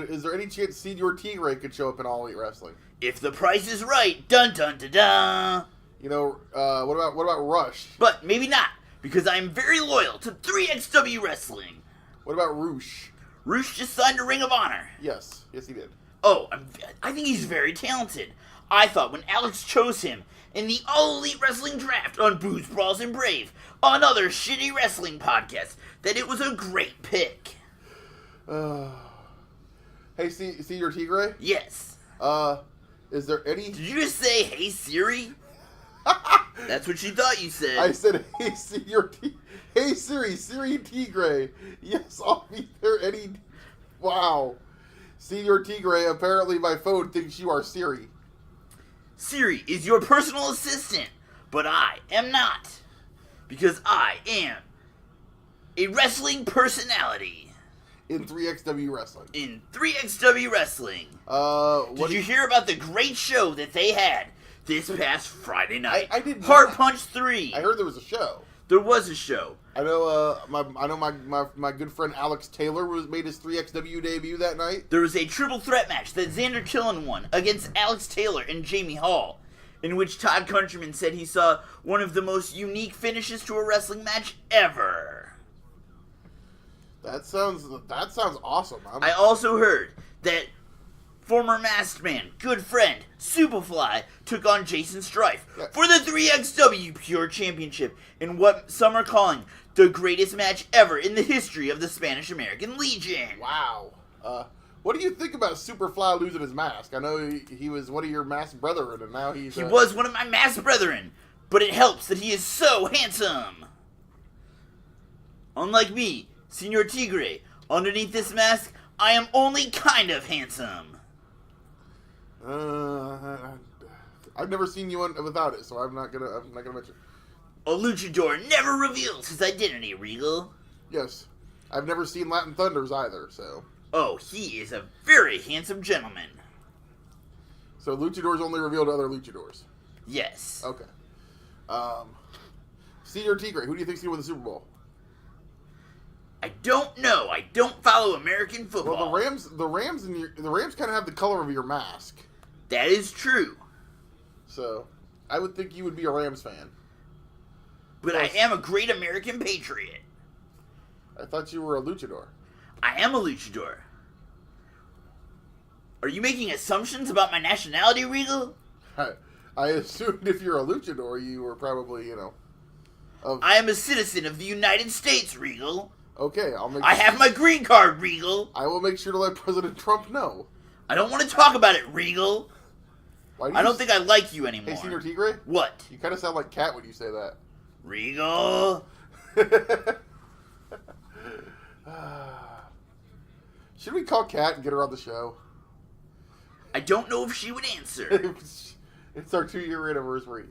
is there any chance Senior Tigre could show up in All Elite Wrestling? If the price is right, dun dun dun dun. You know, what about Rush? But maybe not, because I am very loyal to 3XW Wrestling. What about Roosh? Roosh just signed a Ring of Honor. Yes he did. Oh, I think he's very talented. I thought when Alex chose him in the All Elite Wrestling Draft on Booze, Brawls, and Brave, another shitty wrestling podcast, that it was a great pick. Hey, Senior Tigre? Yes. Is there any... Did you just say, hey Siri? That's what she thought you said. I said, hey, hey Siri Tigre. Yes, I'll be there any... Wow. Senior Tigre, apparently my phone thinks you are Siri. Siri is your personal assistant, but I am not. Because I am a wrestling personality. In 3XW Wrestling. In 3XW Wrestling. Did you hear about the great show that they had this past Friday night? I didn't. Heart Punch 3. I heard there was a show. There was a show. I know. My good friend Alex Taylor made his 3XW debut that night. There was a triple threat match that Xander Killen won against Alex Taylor and Jamie Hall, in which Todd Countryman said he saw one of the most unique finishes to a wrestling match ever. That sounds awesome. I also heard that former Masked Man, good friend, Superfly, took on Jason Strife for the 3XW Pure Championship in what some are calling the greatest match ever in the history of the Spanish American Legion. Wow. What do you think about Superfly losing his mask? I know he was one of your masked brethren, and now he's... He was one of my masked brethren, but it helps that he is so handsome. Unlike me, Senor Tigre, underneath this mask, I am only kind of handsome. I've never seen you without it, so I'm not gonna mention. A luchador never reveals his identity, Regal. Yes, I've never seen Latin Thunders either, so. Oh, he is a very handsome gentleman. So luchadors only reveal to other luchadors. Yes. Okay. Senor Tigre, who do you think's gonna win the Super Bowl? I don't know. I don't follow American football. Well, the Rams kind of have the color of your mask. That is true. So, I would think you would be a Rams fan. But I am a great American patriot. I thought you were a luchador. I am a luchador. Are you making assumptions about my nationality, Regal? I assumed if you're a luchador, you were probably, I am a citizen of the United States, Regal. Okay, I have my green card, Regal. I will make sure to let President Trump know. I don't want to talk about it, Regal. I don't think I like you anymore. Hey, Senor Tigre? What? You kind of sound like Cat when you say that. Regal. Should we call Cat and get her on the show? I don't know if she would answer. It's our 2-year anniversary.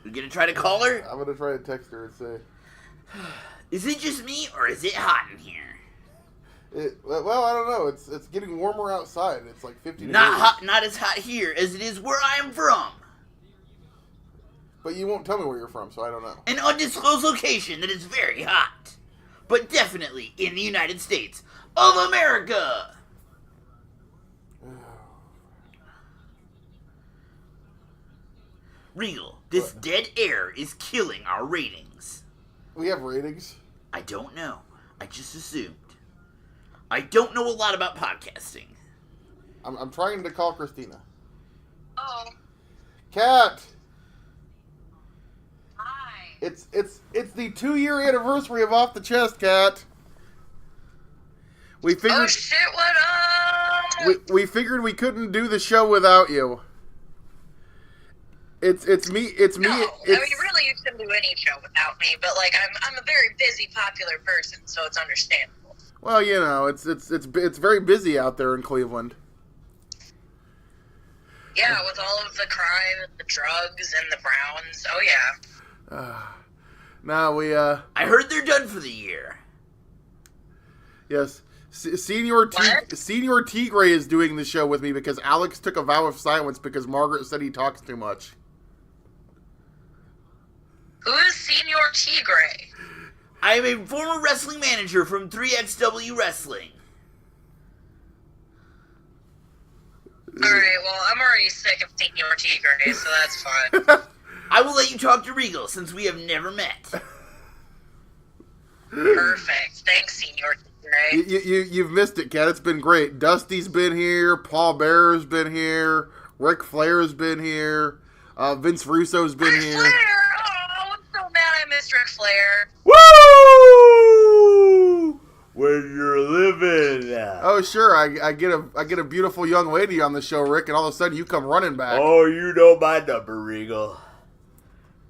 You gonna try to call her? I'm gonna try to text her and say... Is it just me, or is it hot in here? Well, I don't know. It's getting warmer outside. It's like 50 degrees. Not as hot here as it is where I am from. But you won't tell me where you're from, so I don't know. An undisclosed location that is very hot. But definitely in the United States of America. Regal, this dead air is killing our ratings. We have ratings? I don't know. I just assumed. I don't know a lot about podcasting. I'm trying to call Christina. Oh. Cat! Hi. It's the 2-year anniversary of Off the Chest, Cat. We figured. Oh shit! What up? We figured we couldn't do the show without you. It's me. No, I mean, really, you shouldn't do any show without me. But like, I'm a very busy, popular person, so it's understandable. Well, it's very busy out there in Cleveland. Yeah, with all of the crime, and the drugs, and the Browns. Oh, yeah. Now we, I heard they're done for the year. Yes. Senior Tigre is doing the show with me because Alex took a vow of silence because Margaret said he talks too much. Who is Senior Tigre? I am a former wrestling manager from 3XW Wrestling. Alright, well, I'm already sick of Senior Tigre, so that's fine. I will let you talk to Regal since we have never met. Perfect. Thanks, Senior Tigre. You've missed it, Kat. It's been great. Dusty's been here. Paul Bearer's been here. Ric Flair's been here. Vince Russo's been Ric here. Flair! Oh, I'm so mad I missed Ric Flair. Woo! When you're living. Oh, sure. I get a beautiful young lady on the show, Rick, and all of a sudden you come running back. Oh, you know my number, Regal.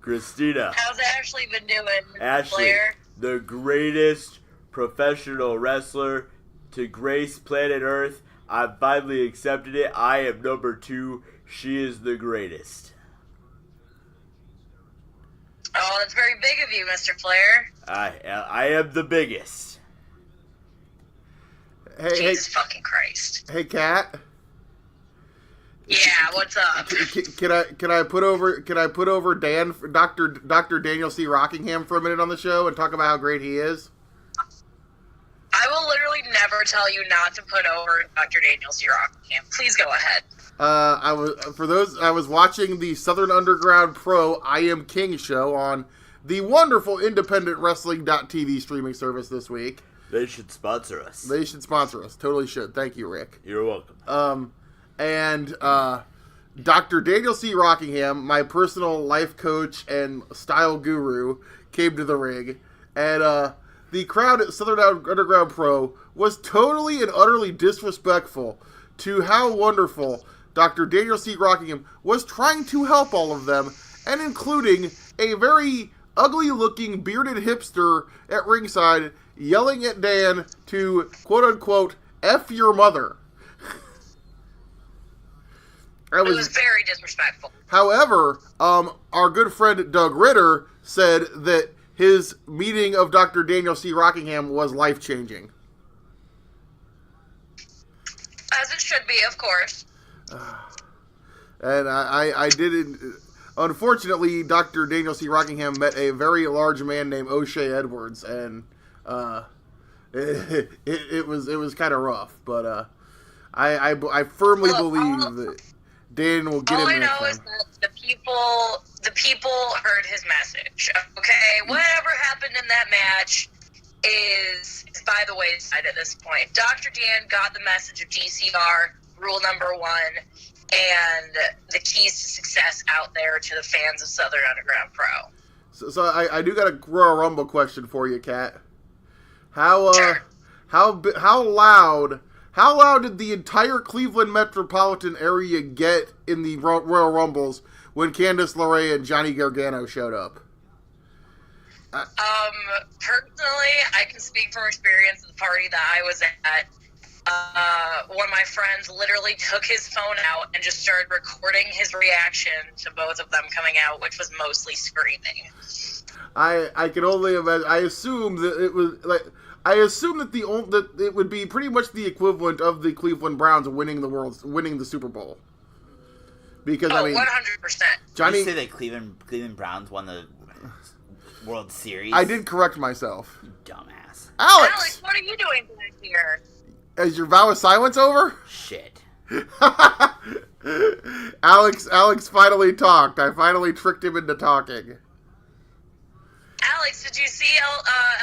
Christina. How's Ashley been doing, Ashley, Flair? the greatest professional wrestler to grace planet Earth. I finally accepted it. I am number 2. She is the greatest. Oh, that's very big of you, Mr. Flair. I am the biggest. Jesus fucking Christ. Hey, Kat. Yeah, what's up? Can I put over Dr. Daniel C. Rockingham for a minute on the show and talk about how great he is? I will literally never tell you not to put over Dr. Daniel C. Rockingham. Please go ahead. I was watching the Southern Underground Pro I Am King show on the wonderful independent wrestling.tv streaming service this week. They should sponsor us. They should sponsor us. Totally should. Thank you, Rick. You're welcome. And Dr. Daniel C. Rockingham, my personal life coach and style guru, came to the ring, and the crowd at Southern Underground Pro was totally and utterly disrespectful to how wonderful Dr. Daniel C. Rockingham was trying to help all of them, and including a very ugly-looking bearded hipster at ringside yelling at Dan to, quote-unquote, F your mother. It was very disrespectful. However, our good friend Doug Ritter said that his meeting of Dr. Daniel C. Rockingham was life-changing. As it should be, of course. And I didn't... Unfortunately, Dr. Daniel C. Rockingham met a very large man named O'Shea Edwards, and it was kind of rough. But I firmly believe that Dan will get him in. All I know time. is that the people heard his message. Okay, whatever happened in that match is by the wayside at this point. Dr. Dan got the message of DCR, rule number 1, and the keys to success out there to the fans of Southern Underground Pro. So I do got a Royal Rumble question for you, Kat. Sure. How loud did the entire Cleveland metropolitan area get in the Royal Rumbles when Candice LeRae and Johnny Gargano showed up? Personally, I can speak from experience at the party that I was at. One of my friends literally took his phone out and just started recording his reaction to both of them coming out, which was mostly screaming. I can only imagine. I assume that it was like. I assume that that it would be pretty much the equivalent of the Cleveland Browns winning the Super Bowl. Because 100%. Johnny, did you say that Cleveland Browns won the World Series? I did correct myself. You dumbass. Alex, what are you doing back here? Is your vow of silence over? Shit. Alex finally talked. I finally tricked him into talking. Alex, did you see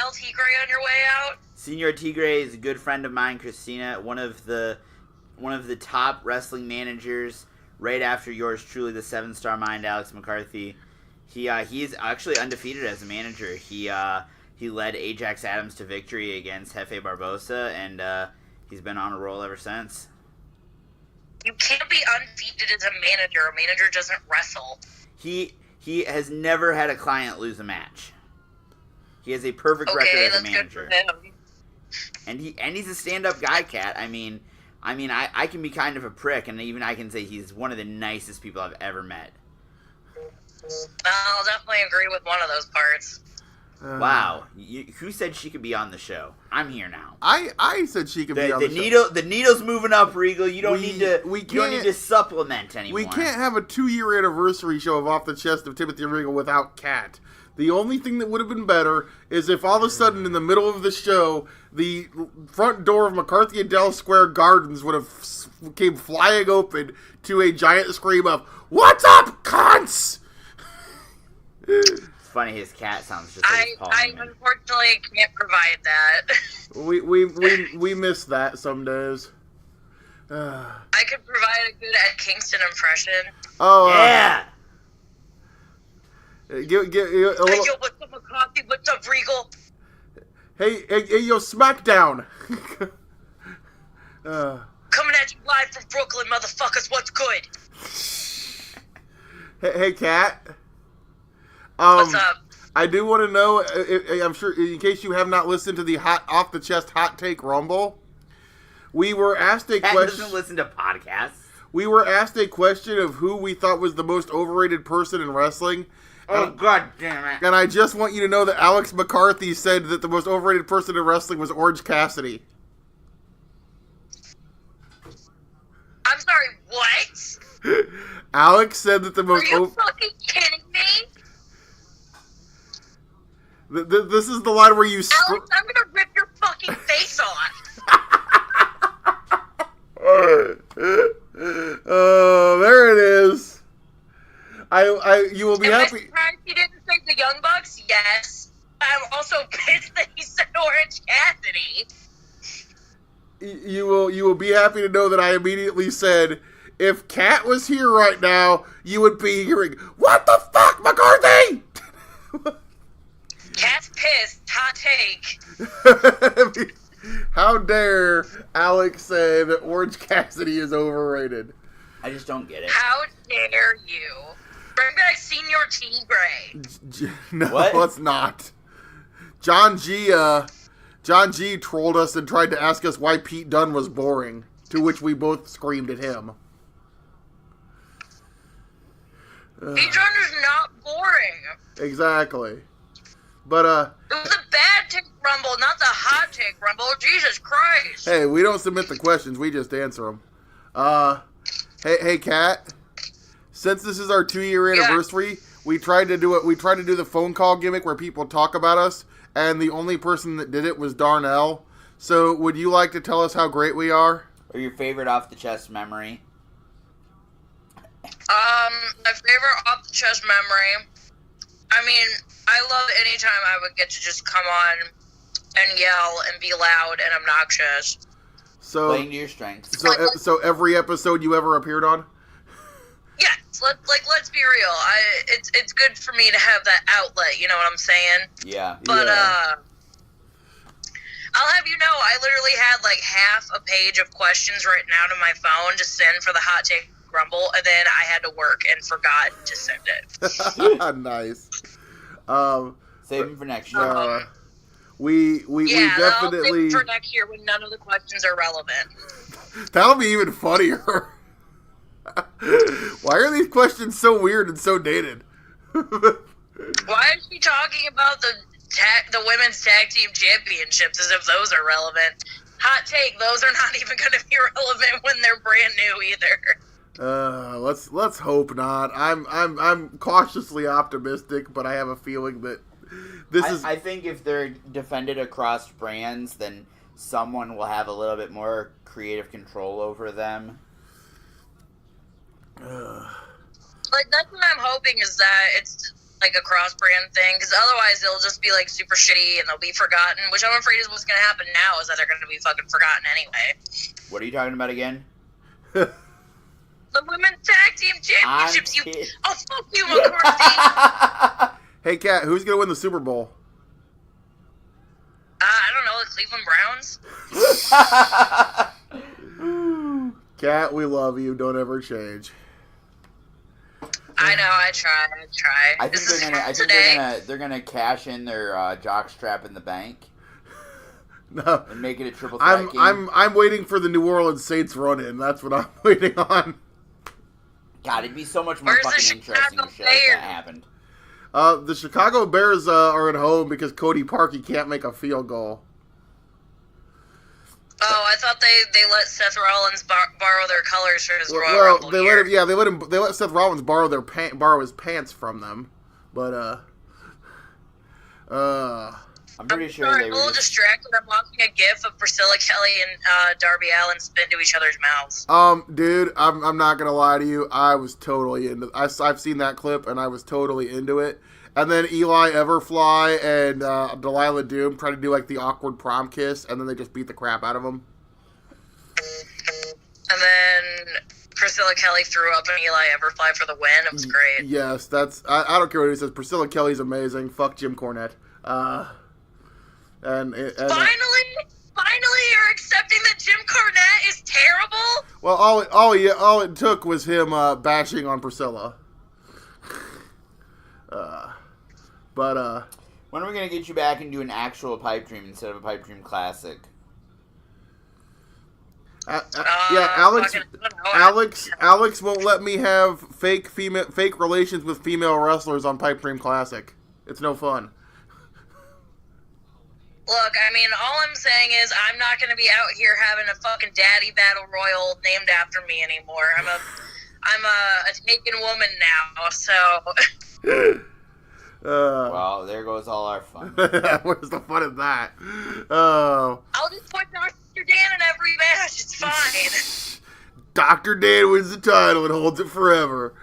El Tigre on your way out? Senor Tigre is a good friend of mine, Christina, one of the top wrestling managers, right after yours truly, the 7-star mind, Alex McCarthy. He's actually undefeated as a manager. He led Ajax Adams to victory against Jefe Barbosa, and he's been on a roll ever since. You can't be undefeated as a manager. A manager doesn't wrestle. He has never had a client lose a match. He has a perfect record as a manager. Good for him. And he's a stand-up guy, Kat. I mean, I mean, I can be kind of a prick, and even I can say he's one of the nicest people I've ever met. I'll definitely agree with one of those parts. Wow. Who said she could be on the show? I'm here now. I said she could be on the show. The needle's moving up, Regal. You don't need to supplement anymore. We can't have a 2-year anniversary show of Off the Chest of Timothy Regal without Kat. The only thing that would have been better is if all of a sudden in the middle of the show, the front door of McCarthy and Dell Square Gardens would have came flying open to a giant scream of, "What's up, cunts?" It's funny, his cat sounds just like Paul. I unfortunately can't provide that. We miss that some days. I could provide a good Ed Kingston impression. Oh, yeah. Give a little... Hey, yo, what's up, McCarthy? What's up, Regal? Hey, yo, SmackDown. Coming at you live from Brooklyn, motherfuckers. What's good? Hey, Kat. What's up? I do want to know, I'm sure, in case you have not listened to the Off the Chest Hot Take Rumble, we were asked a question. Kat doesn't listen to podcasts. We were asked a question of who we thought was the most overrated person in wrestling. Oh, God damn it. And I just want you to know that Alex McCarthy said that the most overrated person in wrestling was Orange Cassidy. I'm sorry, what? Alex said that the most... Are you fucking kidding me? This is the line where you... Alex, I'm gonna rip your fucking face off. Oh, there it is. You will be Am happy. I surprised he didn't say the Young Bucks? Yes. I'm also pissed that he said Orange Cassidy. You will be happy to know that I immediately said, if Kat was here right now, you would be hearing, "What the fuck, McCarthy?" Kat's pissed. Hot take. How dare Alex say that Orange Cassidy is overrated? I just don't get it. How dare you? Bring back Senior T. Gray. No, What? let's not. John G trolled us and tried to ask us why Pete Dunne was boring, to which we both screamed at him. Pete Dunne is not boring. Exactly. But, It was a bad take rumble, not the hot take rumble. Jesus Christ. hey, we don't submit the questions, we just answer them. Hey, Kat. Since this is our 2-year anniversary, we tried to do the phone call gimmick where people talk about us, and the only person that did it was Darnell. So, would you like to tell us how great we are? Or your favorite off-the-chest memory? My favorite off-the-chest memory. I mean, I love any time I would get to just come on and yell and be loud and obnoxious. So, Playing to your strengths. so every episode you ever appeared on? Yeah, let's be real. It's good for me to have that outlet. You know what I'm saying? Yeah. But Yeah. I'll have you know, I literally had like half a page of questions written out on my phone to send for the hot take rumble, and then I had to work and forgot to send it. Nice. Save them for next year. We definitely. I'll save it for next year when none of the questions are relevant. That'll be even funnier. Why are these questions so weird and so dated? Why is she talking about the women's tag team championships as if those are relevant? Hot take, those are not even going to be relevant when they're brand new either. Let's hope not. I'm cautiously optimistic, but I have a feeling that I think if they're defended across brands, then someone will have a little bit more creative control over them. Like, that's what I'm hoping, is that it's like a cross-brand thing, because otherwise it'll just be like super shitty and they'll be forgotten, which I'm afraid is what's going to happen now, is that they're going to be fucking forgotten anyway. What are you talking about again? The women's tag team championships, I'm kidding. Oh, fuck you, McCarthy! Hey, Kat, who's gonna win the Super Bowl? I don't know, the Cleveland Browns? Kat, we love you. Don't ever change. I know, I try. I think they're gonna cash in their jockstrap in the bank. No. And make it a triple threat game. I'm waiting for the New Orleans Saints run-in. That's what I'm waiting on. God, it'd be so much more Where's the fucking interesting Chicago if shit like that Bears? happened. The Chicago Bears are at home because Cody Parkey can't make a field goal. Oh, I thought they let Seth Rollins borrow their colors for his Royal Rumble gear. They let Seth Rollins borrow his pants from them, but I'm pretty sure Sorry, they I'm a were little just... distracted. I'm watching a GIF of Priscilla Kelly and Darby Allin spit into each other's mouths. Dude, I'm not gonna lie to you. I was totally into. I've seen that clip and I was totally into it. And then Eli Everfly and Delilah Doom try to do like the awkward prom kiss, and then they just beat the crap out of them. And then Priscilla Kelly threw up an Eli Everfly for the win. It was great. Yes, that's. I don't care what he says. Priscilla Kelly's amazing. Fuck Jim Cornette. And Finally, you're accepting that Jim Cornette is terrible? well, all it took was him bashing on Priscilla. But When are we going to get you back and do an actual pipe dream instead of a pipe dream classic? yeah, Alex won't let me have fake relations with female wrestlers on Pipe Dream Classic. It's no fun. Look, I mean, all I'm saying is I'm not going to be out here having a fucking daddy battle royal named after me anymore. I'm a taken woman now, so... Well, there goes all our fun. Where's the fun in that? Oh. I'll just put Dr. Dan in every match. It's fine. Dr. Dan wins the title and holds it forever.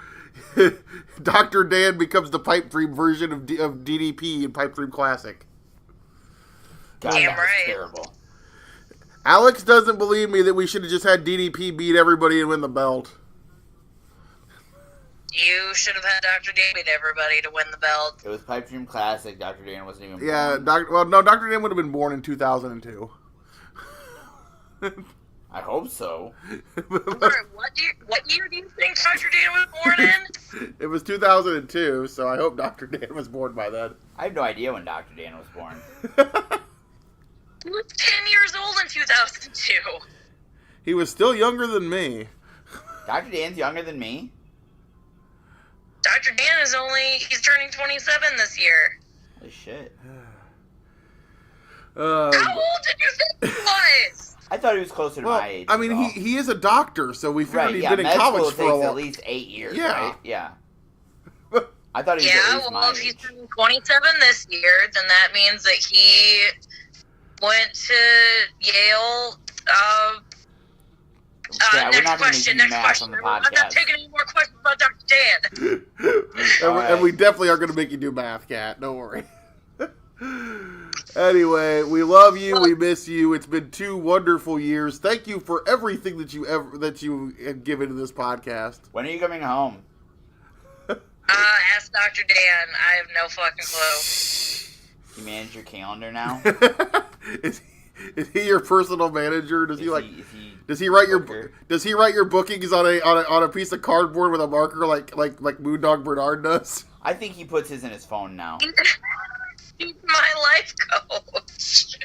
Dr. Dan becomes the Pipe Dream version of DDP in Pipe Dream Classic. God, Damn that was right. terrible. Alex doesn't believe me that we should have just had DDP beat everybody and win the belt. You should have had Dr. Dan beat everybody to win the belt. It was Pipe Dream Classic. Dr. Dan wasn't even Yeah, born. Dr. Dan would have been born in 2002. I hope so. Sorry, what year do you think Dr. Dan was born in? It was 2002, so I hope Dr. Dan was born by then. I have no idea when Dr. Dan was born. He was 10 years old in 2002. He was still younger than me. Dr. Dan's younger than me? Dr. Dan he's turning 27 this year. Holy shit. How old did you think he was? I thought he was closer to my age. I mean, he is a doctor, so we figured he'd been in med college school for a takes while. at least 8 years, Yeah. right? Yeah. I thought he was at least my if he's age. turning 27 this year, then that means that he went to Yale. Next question. On the I'm not podcast. taking any more questions about Dr. Dan. And we definitely are going to make you do math, Kat. Don't worry. Anyway, we love you. We miss you. It's been 2 wonderful years. Thank you for everything that you have given to this podcast. When are you coming home? Ask Dr. Dan. I have no fucking clue. You manage your calendar now? Is he your personal manager? Does he Does he write your bookings on a piece of cardboard with a marker like Moondog Bernard does? I think he puts his in his phone now. He's my life coach.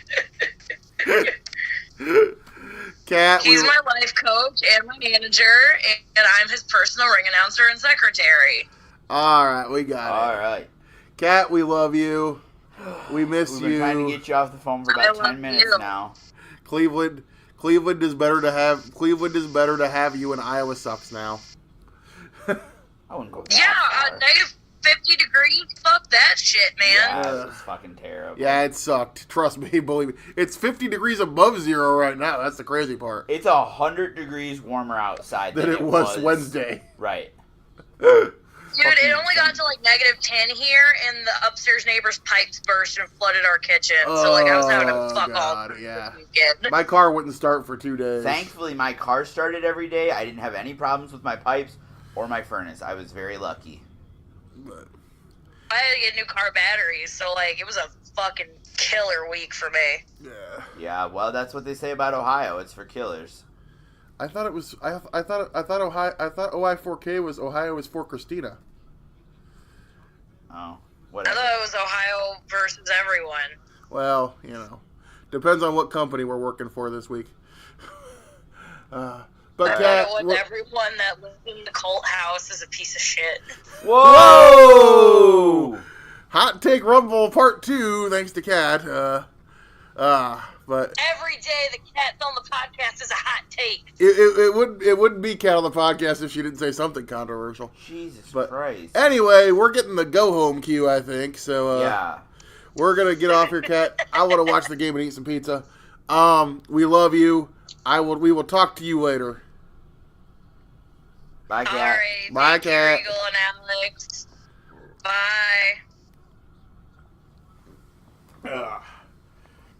Kat, He's my life coach and my manager, and I'm his personal ring announcer and secretary. All right, we got it. All right. Kat, we love you. We miss We've you. been trying to get you off the phone for I about love 10 minutes you. now. Cleveland is better to have you, and Iowa sucks now. I wouldn't go that Yeah, far. negative 50 degrees. Fuck that shit, man. Yeah, it was fucking terrible. Yeah, it sucked. Trust me, believe me. It's 50 degrees above zero right now. That's the crazy part. It's 100 degrees warmer outside Than it was Wednesday. Right. Dude, it only got to like negative 10 here, and the upstairs neighbor's pipes burst and flooded our kitchen. So like I was having to fuck God, all yeah. weekend. My car wouldn't start for 2 days. Thankfully, my car started every day. I didn't have any problems with my pipes or my furnace. I was very lucky. I had to get new car batteries, so like it was a fucking killer week for me. Yeah. Yeah, well, that's what they say about Ohio. It's for killers. I thought it was. I thought Ohio. I thought OI4K was Ohio was for Christina. Oh, I whatever. thought it was Ohio versus everyone. Well, Depends on what company we're working for this week. But Kat, everyone that lives in the cult house is a piece of shit. Whoa! Hot Take Rumble Part 2, thanks to Kat. But every day the Cat's on the podcast is a hot take. It wouldn't be Kat on the podcast if she didn't say something controversial. Jesus but Christ. Anyway, we're getting the go-home cue, I think. So yeah. We're going to get off here, Kat. I want to watch the game and eat some pizza. We love you. We will talk to you later. Bye, Kat. All right. Bye, Kat. Regal and Alex. Bye.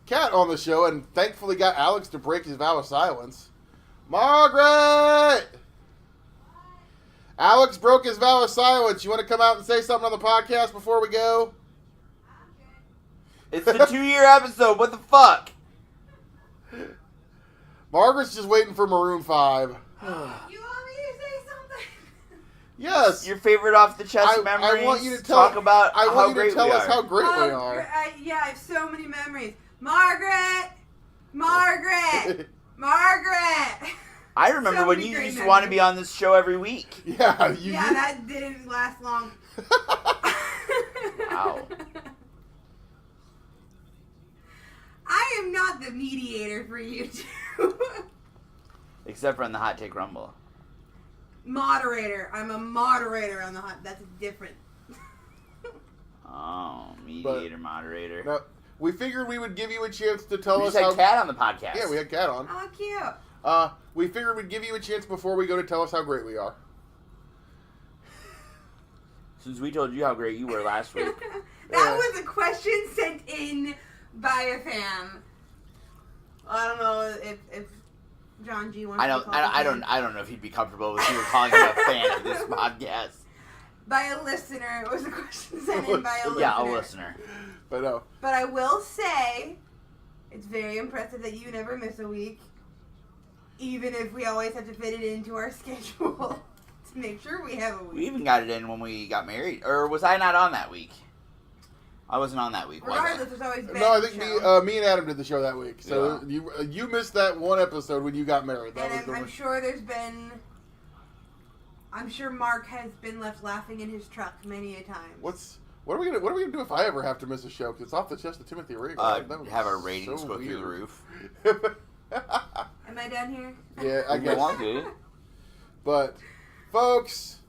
Kat on the show and thankfully got Alex to break his vow of silence. Margaret! Alex broke his vow of silence. You want to come out and say something on the podcast before we go? It's the 2-year episode. What the fuck? Margaret's just waiting for Maroon 5. You want me to say something? Yes. Your favorite off the chest memories. I want you to talk about how great we are. us how great we are. I have so many memories. Margaret! Margaret! Margaret! I remember when you used to want to be on this show every week. Yeah, that didn't last long. Wow. I am not the mediator for you two. Except for on the Hot Take Rumble. Moderator. I'm a moderator on the hot. That's different. Oh, mediator, moderator. No, we figured we would give you a chance to tell us how... how... We had Kat on the podcast. Yeah, we had Kat on. Oh, cute. We figured we'd give you a chance before we go to tell us how great we are. Since we told you how great you were last week. That was a question sent in by a fan. I don't know if John G wants to call I don't know if he'd be comfortable with you calling him a fan of this podcast. By a listener. It was a question sent in by a listener. Yeah, a listener. But no. But I will say, it's very impressive that you never miss a week. Even if we always have to fit it into our schedule to make sure we have a week. We even got it in when we got married. Or was I not on that week? I wasn't on that week, Regardless, there's always been No, I think me and Adam did the show that week. So yeah. You missed that one episode when you got married. I'm sure there's been... I'm sure Mark has been left laughing in his truck many a time. What are we gonna do if I ever have to miss a show? Because it's off the chest of Timothy Regal. Have our ratings go through the roof. Am I done here? Yeah, I guess. Good. But, folks,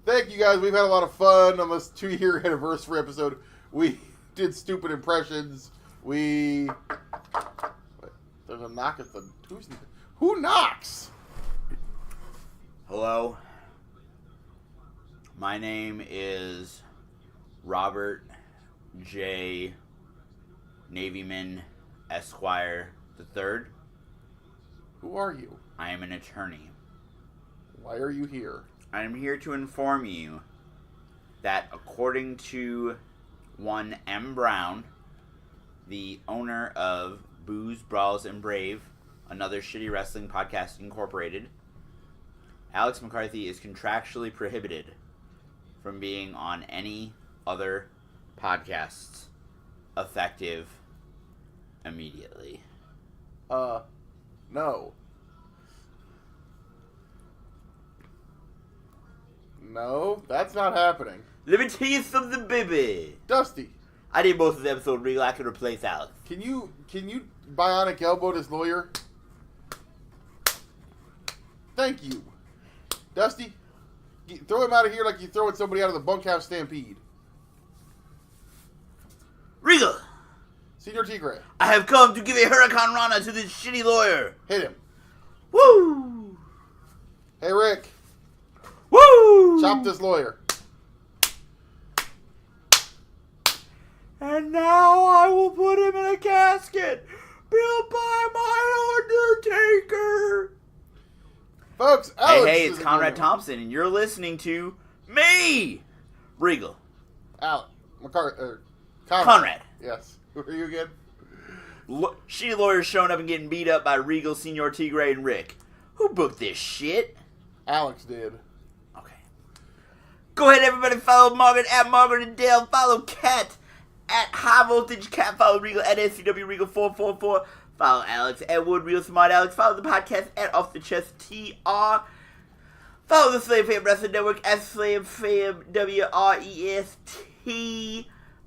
thank you guys. We've had a lot of fun on this 2-year anniversary episode. We did stupid impressions. There's a knock at the... Who knocks? Hello. My name is Robert J. Navyman Esquire III. Who are you? I am an attorney. Why are you here? I am here to inform you that according to one M. Brown, the owner of Booze, Brawls, and Brave, another shitty wrestling podcast incorporated, Alex McCarthy is contractually prohibited from being on any other podcasts effective immediately. No. No, that's not happening. Let me tell you something, baby. Dusty. I did most of the episode Regal. I could replace Alex. Can you bionic elbow this lawyer? Thank you. Dusty, throw him out of here like you're throwing somebody out of the bunkhouse stampede. Regal! Senior Tigre. I have come to give a Hurricane Rana to this shitty lawyer. Hit him. Woo! Hey, Rick. Woo! Chop this lawyer. And now I will put him in a casket built by my Undertaker. Folks, Alex hey, it's Conrad Thompson, and you're listening to me, Regal. Conrad. Yes. Who are you again? Shitty lawyers showing up and getting beat up by Regal, Senor Tigre, and Rick. Who booked this shit? Alex did. Okay. Go ahead, everybody. Follow Margaret at Margaret and Dale. Follow Kat at High Voltage Cat. Follow Regal at SCW Regal 444. Follow Alex at Wood Real Smart Alex. Follow the podcast at Off the Chest TR. Follow the Slam Fam Wrestling Network at Slam Fam WREST.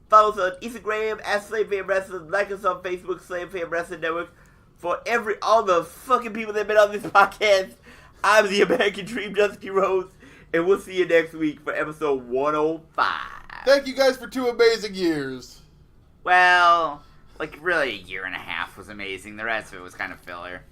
Follow us on Instagram at Slam Fam Wrestling. Like us on Facebook, Slam Fam Wrestling Network. For all the fucking people that have been on this podcast, I'm the American Dream, Dusty Rose, and we'll see you next week for episode 105. Thank you guys for 2 amazing years. Well, like really a year and a half was amazing. The rest of it was kind of filler.